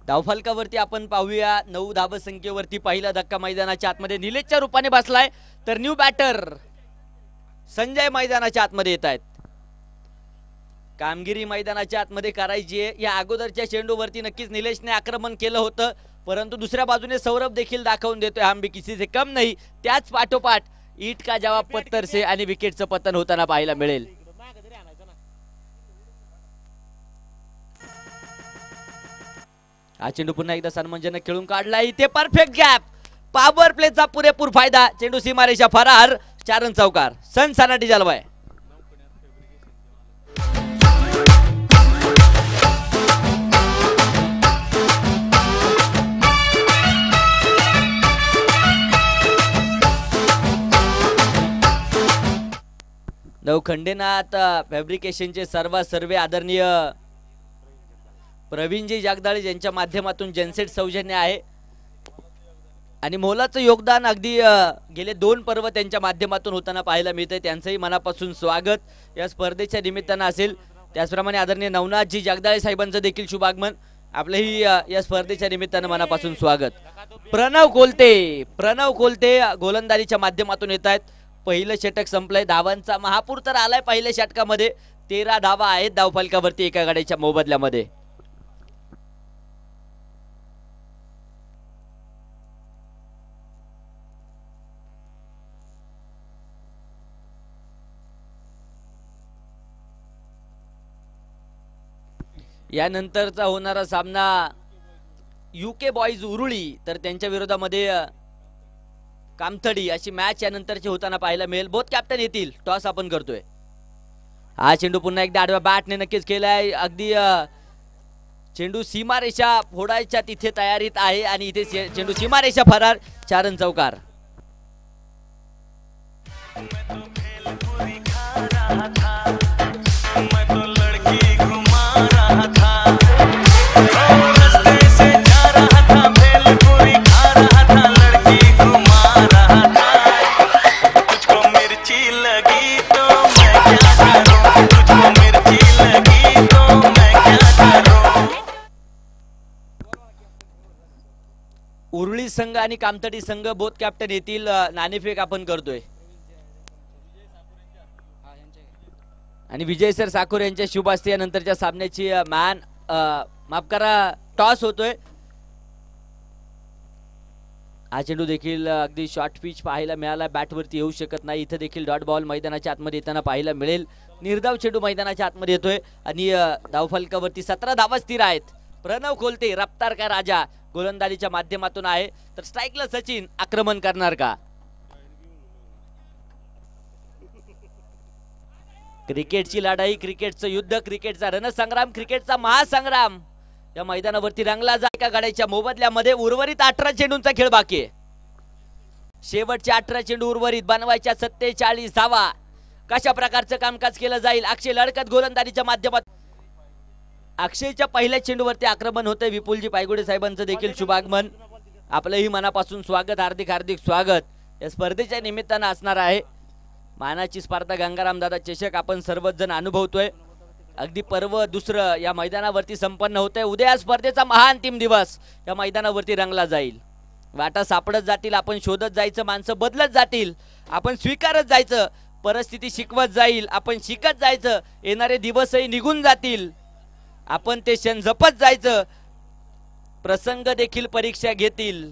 धावफलकावरती आपण पाहूया 9 धावसंख्येवरती पहिला धक्का मैदानाच्या आतमध्ये निलेशच्या रूपाने बसलाय. तर न्यू बॅटर संजय मैदानाच्या आतमध्ये येत आहेत. कामगिरी मैदानाच्या आतमध्ये करायची आहे. या अगोदरच्या चेंडूवरती नक्कीच निलेशने आक्रमण केलं होतं, परंतु दुसऱ्या बाजूने सौरभ देखील दाखवून देतोय हम भी किसी से कम नाही. त्याच पाठोपाठ ईट का जवाब पत्थर से आणि विकेटचं पतन होताना पाहायला मिळेल. हा चेंडू पुन्हा एकदा सन्मानजनक खेळून काढला. इथे परफेक्ट गॅप. पॉवर प्लेचा पुरेपूर फायदा. चेंडू सीमारेषा फरार. 4 रन चौकार. सनसनाटी जलवाय. नवखंडेनाथ फॅब्रिकेशनचे सर्वे आदरणीय प्रवीणजी जगदाळे यांच्या माध्यमातून जनसेट सौजन्य आहे आणि मोलाचं योगदान अगदी गेले 2 पर्व त्यांच्या माध्यमातून होताना पाहायला मिळते. त्यांचंही मनापासून स्वागत या स्पर्धेच्या निमित्तानं असेल. त्याचप्रमाणे आदरणीय नवनाथजी जगदाळे साहेबांचं देखील शुभागमन. आपलंही या स्पर्धेच्या निमित्तानं मनापासून स्वागत. प्रणव कोलते गोलंदाजीच्या माध्यमातून येत आहेत. पहिलं षटक संपलंय. धावांचा महापूर तर आलाय. पहिल्या षटकामध्ये 13 धावा आहेत धावफलकावरती एका गाड्याच्या मोबदल्यामध्ये. यानंतरचा होणारा सामना UK बॉईज उरुळी तर त्यांच्या विरोधामध्ये कामथडी अशी मॅच यानंतरची होताना पाहायला मिळेल. बोथ कॅप्टन येतील. टॉस आपण करतोय. हा चेंडू पुन्हा एकदा आडव्या बॅटने नक्कीच केलाय. अगदी चेंडू सीमारेषा फोडायच्या तिथे तयारीत आहे आणि इथे चेंडू सीमारेषा फरार. 4 रन चौकार. उरुळी संघ आणि कामतडी संघ बोथ कॅप्टन येतील. नाणेफेक आपण करतोय आणि विजय सर साखोर यांच्या शुभ हस्ते यानंतरच्या सामन्याची माफ करा टॉस होतोय. हा चेंडू देखील अगदी शॉर्ट पिच पाहायला मिळाला. बॅटवरती येऊ शकत नाही. इथे देखील डॉट बॉल मैदानाच्या आतमध्ये येताना पाहायला मिळेल. निर्धाव चेंडू मैदानाच्या आतमध्ये येतोय आणि धावफलकावरती 17 धावा स्थिर आहेत. प्रणव कोलते रफ्तार का राजा गोलंदाजीच्या माध्यमातून आहे. तर स्ट्राईकला सचिन आक्रमण करणार का? क्रिकेटची लढाई, क्रिकेटचं युद्ध, क्रिकेटचा रणसंग्राम, क्रिकेटचा महासंग्राम या मैदानावरती रंगला जाय का गाड्याच्या मोबदल्यामध्ये. उर्वरित 18 चेंडूंचा खेळ बाकी आहे. शेवटचे 18 चेंडू उर्वरित बनवायच्या 47 धावा. कशा प्रकारचं कामकाज केलं जाईल? अक्षय लडकत गोलंदाजीच्या माध्यमातून. अक्षयच्या पहिल्या चेंडूवरती आक्रमण होते. विपुलजी पायगुडे साहेबांचं देखील शुभागमन. आपलंही मनापासून स्वागत. हार्दिक स्वागत या स्पर्धेच्या निमित्तानं असणार आहे. मानाची स्पर्धा गंगाराम दादा चषक आपण सर्वच जण अनुभवतोय. अगदी पर्व दुसरं या मैदानावरती संपन्न होतंय. उद्या स्पर्धेचा महाअंतिम दिवस या मैदानावरती रंगला जाईल. वाटा सापडत जातील. आपण शोधत जायचं. माणसं बदलत जातील. आपण स्वीकारत जायचं. परिस्थिती शिकवत जाईल. आपण शिकत जायचं. येणारे दिवसही निघून जातील. आपण ते क्षण जपत जायचं. प्रसंग देखील परीक्षा घेतील.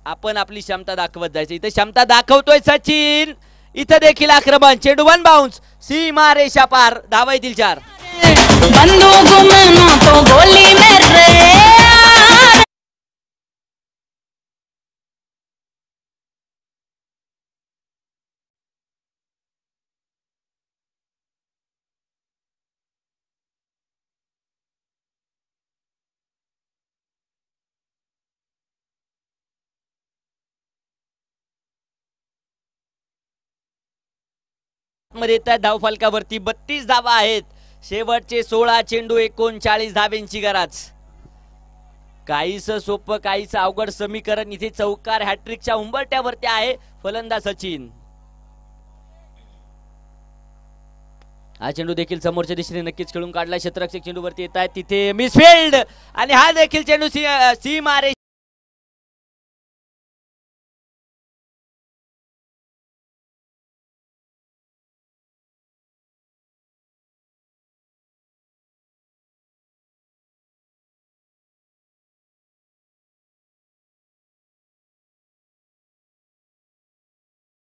आपण आपली क्षमता दाखवत जायचं. इथे क्षमता दाखवतोय सचिन. इथं देखील आक्रमण. चेंडू वन बाउन्स. सीमा रेषा पार. धावा येतील 4. बंदूक में ना तो गोली में रे. मध्ये येतात धाव फलकावरती 32 धावा आहेत. शेवटचे 16 चेंडू 39 धाव्यांची गरज. काहीच सोपं काहीच अवघड समीकरण. इथे चौकार हॅट्रिकच्या उंबरट्यावरती आहे फलंदाज सचिन. हा चेंडू देखील समोरच्या दिशेने नक्कीच खेळून काढला. क्षेत्ररक्षक चेंडूवरती येत आहेत. तिथे मिसफिल्ड आणि हा देखील चेंडू सीमा रेषा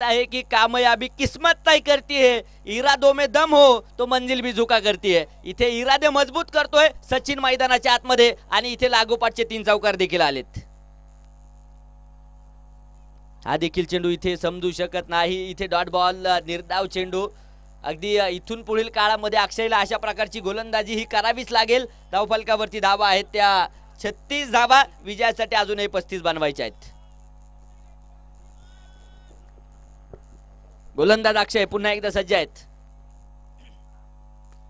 है कि कामयाबी किस्मत तय करती है. इरादों में दम हो तो मंजिल भी झुका करती है. इथे इरादे मजबूत करतोय सचिन मैदानाच्या आतमध्ये आणि इथे लागोपाठचे 3 चौकार देखील आलेत. हा देखील चेंडू इथे समजू शकत नाही. इथे डॉट बॉल निर्धाव चेंडू. अगदी इथून पुढील काळामध्ये अक्षयला अशा प्रकारची गोलंदाजी ही करावीच लागेल. धावफलकावरती धावा आहेत त्या 36 धावा. विजयासाठी अजूनही 35 बनवायच्या आहेत. गोलंदाज अक्षय पुन्हा एकदा सज्ज आहेत.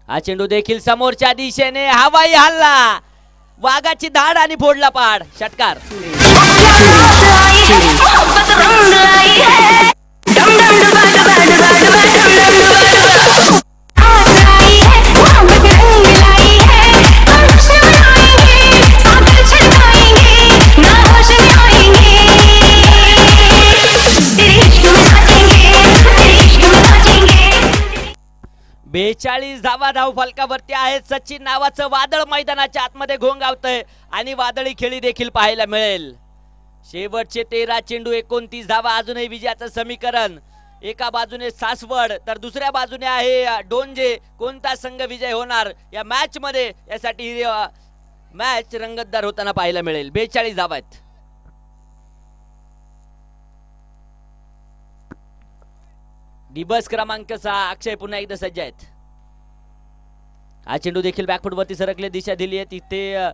हा चेंडू देखील समोरच्या दिशेने. हवाई हल्ला. वाघाची धाड आणि फोडला पाड. षटकार. बेचाळीस धावा धाव फलकावरती आहेत. सचिन नावाचं वादळ मैदानाच्या आतमध्ये घोंगावतंय आणि वादळी खेळी देखील पाहायला मिळेल. शेवटचे 13 चेंडू 29 धावा. अजूनही विजयाचं समीकरण. एका बाजूने सासवड तर दुसऱ्या बाजूने आहे डोंजे. कोणता संघ विजय होणार या मॅच मध्ये यासाठी मॅच रंगतदार होताना पाहायला मिळेल. 42 धावा आहेत. दिबस क्रमांक 6 अक्षय पुन्हा एकदा सज्ज आहेत. हा चेंडू देखील बॅकफुट वरती सरकले. दिशा दिली आहे तिथे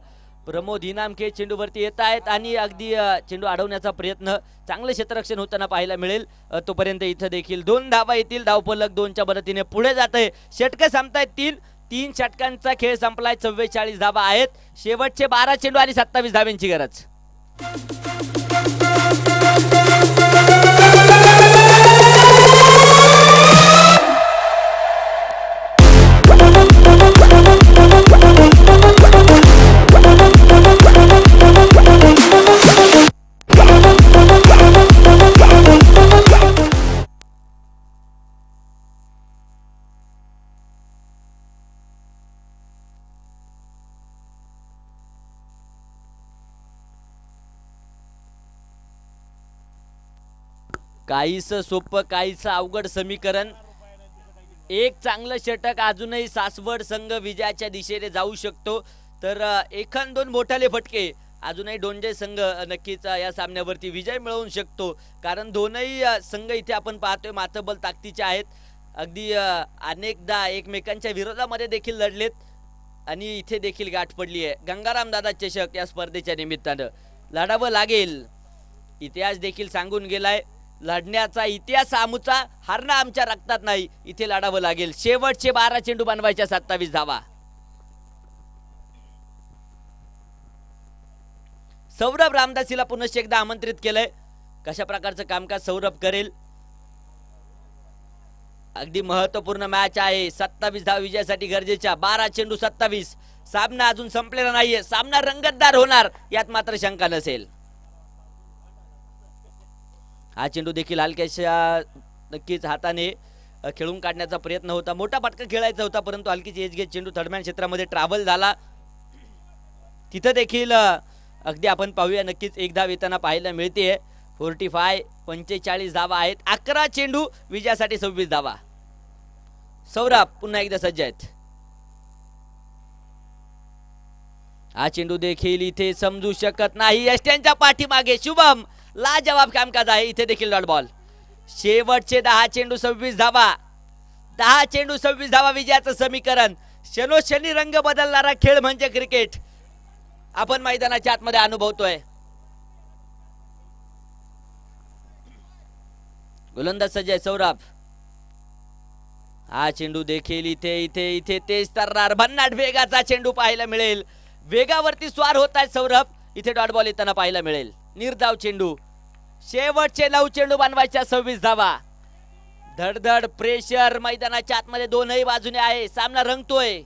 प्रमोद इनामके चेंडूवरती येत आहेत आणि अगदी चेंडू अडवण्याचा प्रयत्न. चांगलं क्षेत्ररक्षण होताना पाहायला मिळेल. तोपर्यंत इथं देखील 2 धावा येतील. धावफलक 2च्या मदतीने पुढे जात आहे. षटकं संपतायत 3 षटकांचा खेळ संपलाय. 44 धावा आहेत. शेवटचे 12 चेंडू आणि 27 धाव्यांची गरज. काहीच सोपं काहीच अवघड समीकरण. एक चांगलं षटक अजूनही सासवड संघ विजयाच्या दिशेने जाऊ शकतो. तर एखाद 2 मोठाले फटके अजूनही डोंजे संघ नक्कीच या सामन्यावरती विजय मिळवू शकतो. कारण दोनही संघ इथे आपण पाहतोय मातब्बल ताकदीचे आहेत. अगदी अनेकदा एकमेकांच्या विरोधामध्ये देखील लढलेत आणि इथे देखील गाठ पडली आहे. गंगाराम दादा चषक या स्पर्धेच्या निमित्तानं लढावं लागेल. इतिहास देखील सांगून गेलाय. लढण्याचा इतिहास आमचा, हारणं आमच्या रक्तात नाही. इथे लढावं लागेल. शेवटचे 12 चेंडू बनवायच्या 27 धावा. सौरभ रामदासीला पुन्हा एकदा आमंत्रित केलंय. कशा प्रकारचं कामकाज सौरभ करेल. अगदी महत्वपूर्ण मॅच आहे. 27 धावा विजयासाठी गरजेच्या. 12 चेंडू 27. सामना अजून संपलेला नाहीये. सामना रंगतदार होणार यात मात्र शंका नसेल. हा चेंडू देखील हलक्याशा नक्कीच हाताने खेळून काढण्याचा प्रयत्न होता. मोठा फटका खेळायचा होता परंतु हलकीची एज घेत चेंडू थर्डमॅन क्षेत्रामध्ये ट्रॅव्हल झाला. तिथं देखील अगदी आपण पाहूया नक्कीच एक धाव येताना पाहायला मिळते. 45 45 धावा आहेत. 11 चेंडू विजयासाठी 26 धावा. सौरभ पुन्हा एकदा सज्ज आहेत. हा चेंडू देखील इथे समजू शकत नाही. यष्ट्यांच्या पाठीमागे शुभम लाजवाब कामकाज आहे. इथे देखील डॉट बॉल. शेवटचे 10 चेंडू 26 धावा. 10 चेंडू 26 धावा विजयाचं समीकरण. क्षणोक्षणी रंग बदलणारा खेळ म्हणजे क्रिकेट आपण मैदानाच्या आतमध्ये अनुभवतोय. गोलंदाज सज्ज आहे सौरभ. हा चेंडू देखील इथे इथे इथे तेज तर्रार भन्नाट वेगाचा चेंडू पाहायला मिळेल. वेगावरती स्वार होत आहे सौरभ. इथे डॉट बॉल येताना पाहायला मिळेल. निर्धाव चेंडू. शेवटचे 9 चेंडू बनवायच्या 26 धावा. धडधड प्रेशर मैदानाच्या आतमध्ये दोनही बाजूने आहे. सामना रंगतोय.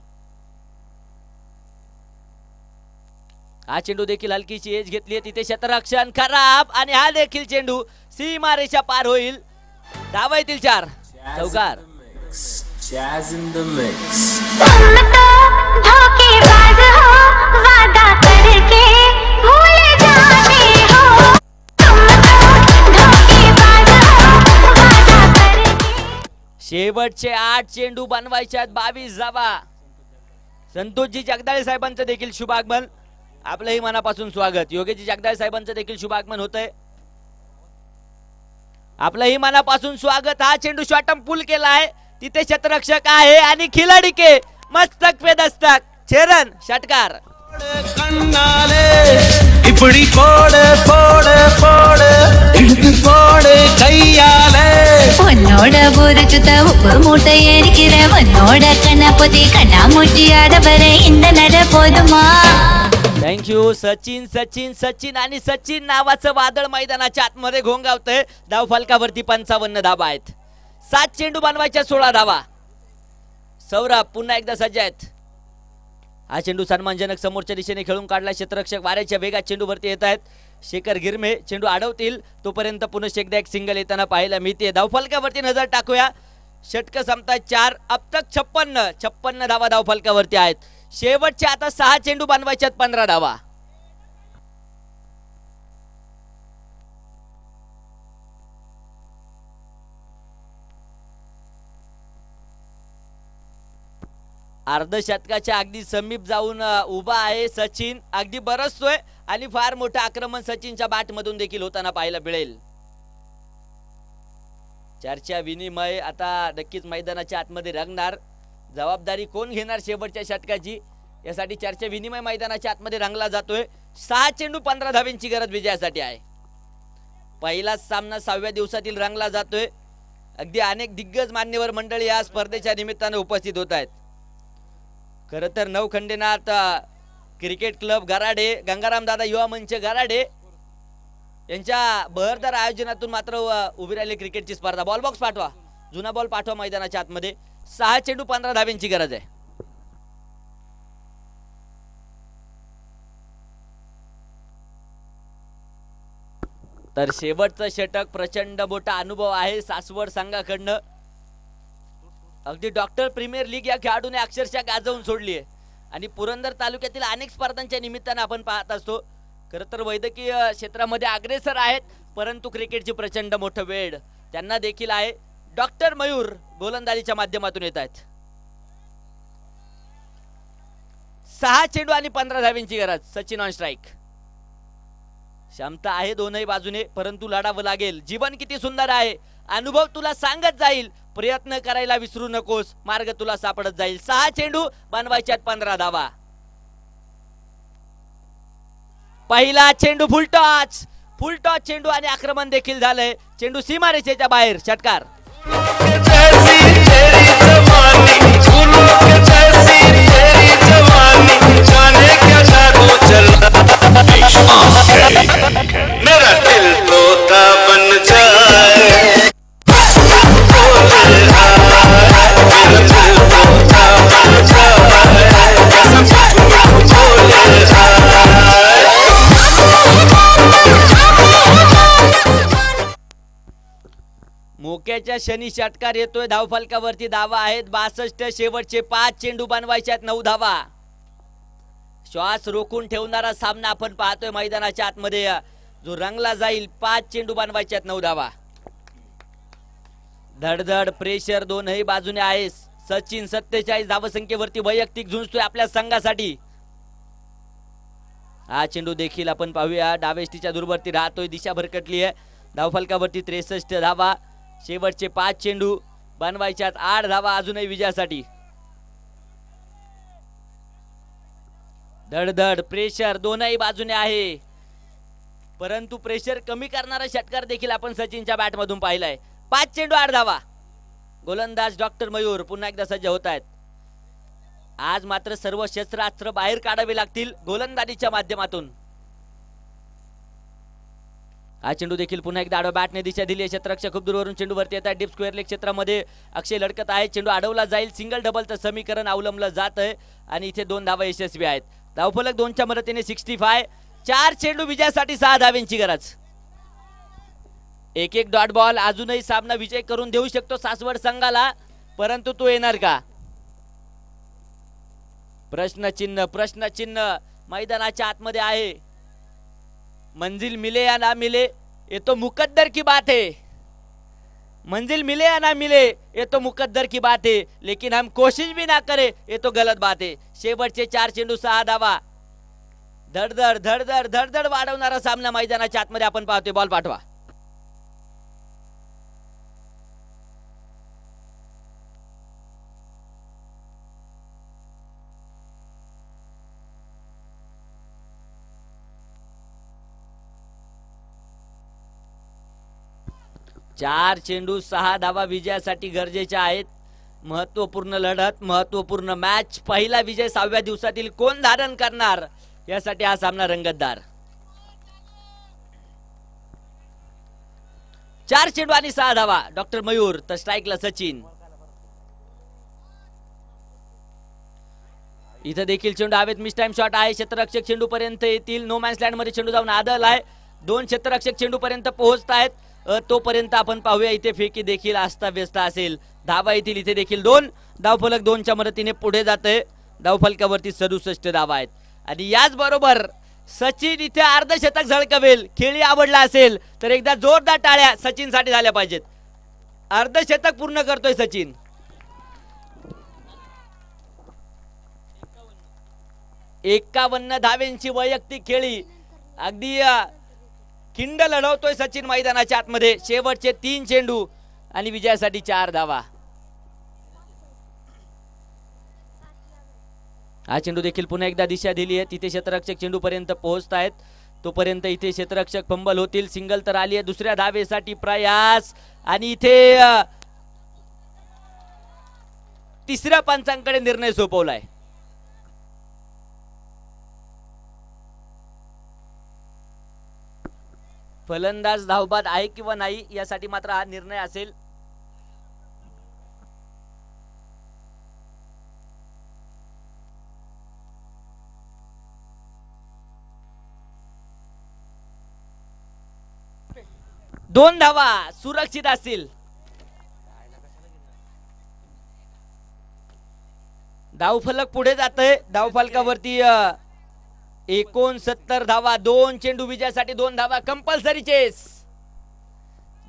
हा चेंडू देखील हलकीची एज घेतली आहे. तिथे क्षेत्ररक्षण खराब आणि हा देखील चेंडू सीमारेषा पार होईल. धावा येतील 4. चौकार. Jazz in the mix. तुम तो धोखेबाज हो, वादा करके भूल जाते हो. तुम तो धोखेबाज हो, वादा करके. शेवटचे 8 चेंडू बनवायचे आहेत. 22 धावा. संतोषजी जगदाळे साहेबांचं देखील शुभागमन. आपलंही मनापासून स्वागत. योगेशजी जगदाळे साहेबांचं देखील शुभागमन होतंय. आपलंही मनापासून स्वागत. हा चेंडू शॉटम पूल केलाय. तिथे क्षेत्ररक्षक आहे आणि खिलाडी के मस्तक पे दस्तक. चेरन षटकार. இப்படி போடு போடு போடு இழுத்து போடு கையாலே உன்னோட ஒரு சுத்த உப்பு மூட்டை எரிக்கிற உன்னோட கண்ணாப்பொத்தி கண்ணா மூட்டி ஆட வர இந்த நட போதுமா. थँक्यू सचिन सचिन सचिन आणि सचिन नावाचं वादळ मैदानाच्या आतमध्ये घोंगावतंय. धाव फलकावरती 55 धावा आहेत. 7 चेंडू बनवायच्या 16 धावा. सौरभ पुन्हा एकदा सज्ज आहेत. हा चेंडू सन्मानजनक समोरच्या दिशेने खेळून काढला. क्षेत्ररक्षक वाऱ्याच्या वेगात चेंडूवरती येत आहेत. शेखर गिरमे चेंडू अडवतील तोपर्यंत पुन्हा एकदा एक सिंगल येताना पाहायला मिळते. धावफलकावरती नजर टाकूया. षटक संपतात 4. अब तक 56 धावा धावफलकावरती आहेत. शेवटचे आता 6 चेंडू बनवायच्यात 15 धावा. अर्धशतकाच्या अगदी समीप जाऊन उभा आहे सचिन. अगदी बरसतोय आणि फार मोठं आक्रमण सचिनच्या बॅट मधून देखील होताना पाहायला मिळेल. चर्चा विनिमय आता नक्कीच मैदानाच्या आतमध्ये रंगणार. जबाबदारी कोण घेणार शेवटच्या षटकाची यासाठी चर्चा विनिमय मैदानाच्या आतमध्ये रंगला जातोय. 6 चेंडू 15 धाव्यांची गरज विजयासाठी आहे. पहिलाच सामना 6व्या दिवसातील रंगला जातोय. अगदी अनेक दिग्गज मान्यवर मंडळी या स्पर्धेच्या निमित्ताने उपस्थित होत आहेत. खरं तर नवखंडेनाथ क्रिकेट क्लब गराडे, गंगाराम दादा युवा मंच गराडे यांच्या बहरदार आयोजनातून मात्र उभी राहिली क्रिकेटची स्पर्धा. बॉल बॉक्स पाठवा. जुना बॉल पाठवा मैदानाच्या आतमध्ये. 6 चेंडू 15 धाव्यांची गरज आहे. तर शेवटचं षटक प्रचंड मोठा अनुभव आहे सासवड संघाकडनं. अगदी डॉक्टर प्रीमियर लीग या खेळाडूने अक्षरशः गाजवून सोडली आहे आणि पुरंदर तालुक्यातील अनेक स्पर्धांच्या निमित्ताने आपण पाहत असतो. खरं तर वैद्यकीय क्षेत्रामध्ये अग्रेसर आहेत परंतु क्रिकेटची प्रचंड मोठं वेळ त्यांना देखील आहे. डॉक्टर मयूर गोलंदाजीच्या माध्यमातून येत आहेत. 6 चेंडू आणि 15 धाव्यांची गरज. Sachin on strike. क्षमता आहे दोनही बाजूने परंतु लढावं लागेल. जीवन किती सुंदर आहे. अनुभव तुला सांगत जाईल. प्रयत्न करायला विसरू नकोस. मार्ग तुला सापडत जाईल. 6 चेंडू बनवायच्यात 15 धावा. पहिला चेंडू फुल टॉच चेंडू आणि आक्रमण देखील झालंय. चेंडू सीमारेषेच्या बाहेर. षटकार. मेरा दिल तोता बन जाए मोक्याच्या शनी षटकार येतोय. धावफलकावरती धावा आहेत 62. शेवटचे 5 चेंडू बनवायच्यात 9 धावा. श्वास रोखून ठेवणारा सामना आपण पाहतोय मैदानाच्या आतमध्ये, जो रंगला जाईल. 5 चेंडू बनवायच्यात 9 धावा. धडधड प्रेशर दोनही बाजूने आहे. सचिन 47 धावसंख्येवरती वैयक्तिक झुंजतोय आपल्या संघासाठी. हा चेंडू देखील आपण पाहूया. डावेष्टीच्या दूरवरती राहतोय, दिशा भरकटली आहे. धावफलकावरती 63 धावा. शेवटचे 5 चेंडू बनवायच्यात 8 धावा अजूनही विजयासाठी. धडधड प्रेशर दोनही बाजूने आहे, परंतु प्रेशर कमी करणारा षटकार देखील आपण सचिनच्या बॅट मधून पाहिलाय. 5 चेंडू 8 धावा. गोलंदाज डॉक्टर मयूर पुन्हा एकदा सज्ज होत आहेत. आज मात्र सर्व शस्त्रास्त्र बाहेर काढावे लागतील गोलंदाजीच्या माध्यमातून. हा चेंडू देखील पुन्हा एकदा आडवा बॅटने दिशा दिली. क्षेत्ररक्षक खूप दूरवरून चेंडूवरती येत आहे. डीप स्क्वेअर लेग क्षेत्रामध्ये अक्षय लढकत आहे. चेंडू अडवला जाईल. सिंगल डबलचं समीकरण अवलंबलं जात आहे आणि इथे 2 धावा यशस्वी आहेत. धावफलक 2च्या मदतीने 65. 4 चेंडू विजयासाठी 6 धाव्यांची गरज. एक डॉट बॉल अजूनही सामना विजय करून देऊ शकतो सासवड संघाला, परंतु तो येणार का? प्रश्नचिन्ह मैदानाच्या आतमध्ये आहे. मंजिल मिले या ना मिले ये तो मुकद्दर की बात है. मंजिल मिले या ना मिले ये तो मुकद्दर की बात है, लेकिन हम कोशिश भी ना करें ये तो गलत बात है. शेवटचे 4 चेंडू 6 धावा. धडधड धडधड धडधड वाढवणारा सामना मैदानाच्या आतमध्ये आपण पाहतोय. बॉल पाठवा. चार चेंडू 6 धावा विजयासाठी गरजेच्या आहेत. महत्वपूर्ण लढत, महत्वपूर्ण मॅच. पहिला विजय 6व्या दिवसातील कोण धारण करणार यासाठी हा सामना रंगतदार. 4 चेंडू आणि 6 धावा. डॉक्टर मयूर तर स्ट्राईकला सचिन. इथं देखील चेंडू हवेत. मिस टाइम शॉट आहे. क्षेत्ररक्षक चेंडू पर्यंत येतील. नो मॅन्स लँड मध्ये चेंडू जाऊन आदळलाय. 2 क्षेत्ररक्षक चेंडू पर्यंत पोहोचतायत. तोपर्यंत आपण पाहूया इथे फेकी देखील अस्ताव्यस्त असेल. धावा येतील. इथे देखील 2 धावफलक 2च्या मदतीने पुढे जाते. धावफलकावरती 67 धावा आहेत आणि याच बरोबर सचिन इथे अर्धशतक झळकवेल. खेळी आवडला असेल तर एकदा जोरदार टाळ्या सचिन साठी झाल्या पाहिजेत. अर्धशतक पूर्ण करतोय सचिन. 51 धावेंची वैयक्तिक खेळी. अगदी खिंड लढवतोय सचिन मैदानाच्या आतमध्ये. शेवटचे 3 चेंडू आणि विजयासाठी 4 धावा. हा चेंडू देखील पुन्हा एकदा दिशा दिली आहे. तिथे क्षेत्ररक्षक चेंडू पर्यंत पोहोचतायत. तोपर्यंत इथे क्षेत्ररक्षक फंबल होतील. सिंगल तर आली आहे. दुसऱ्या धावेसाठी प्रयास आणि इथे तिसऱ्या पंचांकडे निर्णय सोपवलाय. फलंदाज धावबाद आहे किंवा नाही यासाठी मात्र हा निर्णय असेल. दोन धावा सुरक्षित असतील. धावफलक पुढे जातंय. धावफलकावरती 69 धावा. 2 चेंडू विजयासाठी 2 धावा कंपल्सरी चेस.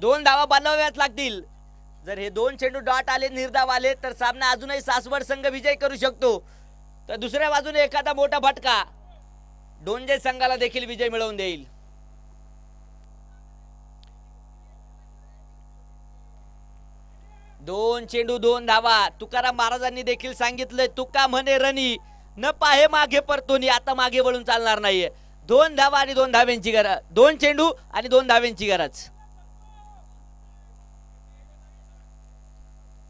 2 धावा बनवाव्याच लागतील. जर हे 2 चेंडू डॉट आले, निर्धाव आले तर सामना अजूनही सासवड संघ विजय करू शकतो. तर दुसऱ्या बाजूने एखादा मोठा फटका डोंजे संघाला देखील विजय मिळवून देईल. दोन चेंडू 2 धावा. तुकाराम महाराजांनी देखील सांगितलंय, तुका म्हणे रणी न पाहे मागे परतोनी. आता मागे वळून चालणार नाहीये. 2 धावा आणि 2 धाव्यांची गरज. 2 चेंडू आणि 2 धाव्यांची गरज.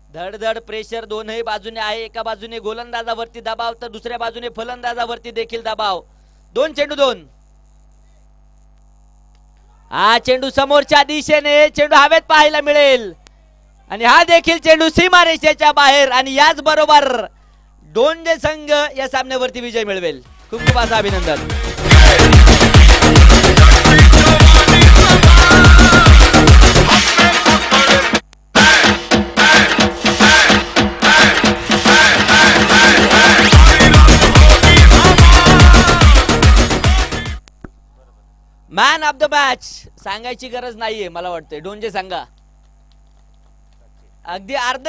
धडधड प्रेशर दोनही बाजूने आहे. एका बाजूने गोलंदाजावरती दबाव तर दुसऱ्या बाजूने फलंदाजावरती देखील दबाव. 2 चेंडू 2. हा चेंडू समोरच्या दिशेने. चेंडू हवेत पाहायला मिळेल आणि हा देखील चेंडू सीमारेषेच्या बाहेर. आणि याच बरोबर डोंजे संघ या सामन्यावरती विजय मिळवेल. खूप खूप असं अभिनंदन. मॅन ऑफ द मॅच सांगायची गरज नाहीये मला वाटतंय. डोंजे सांगा. अगदी अर्ध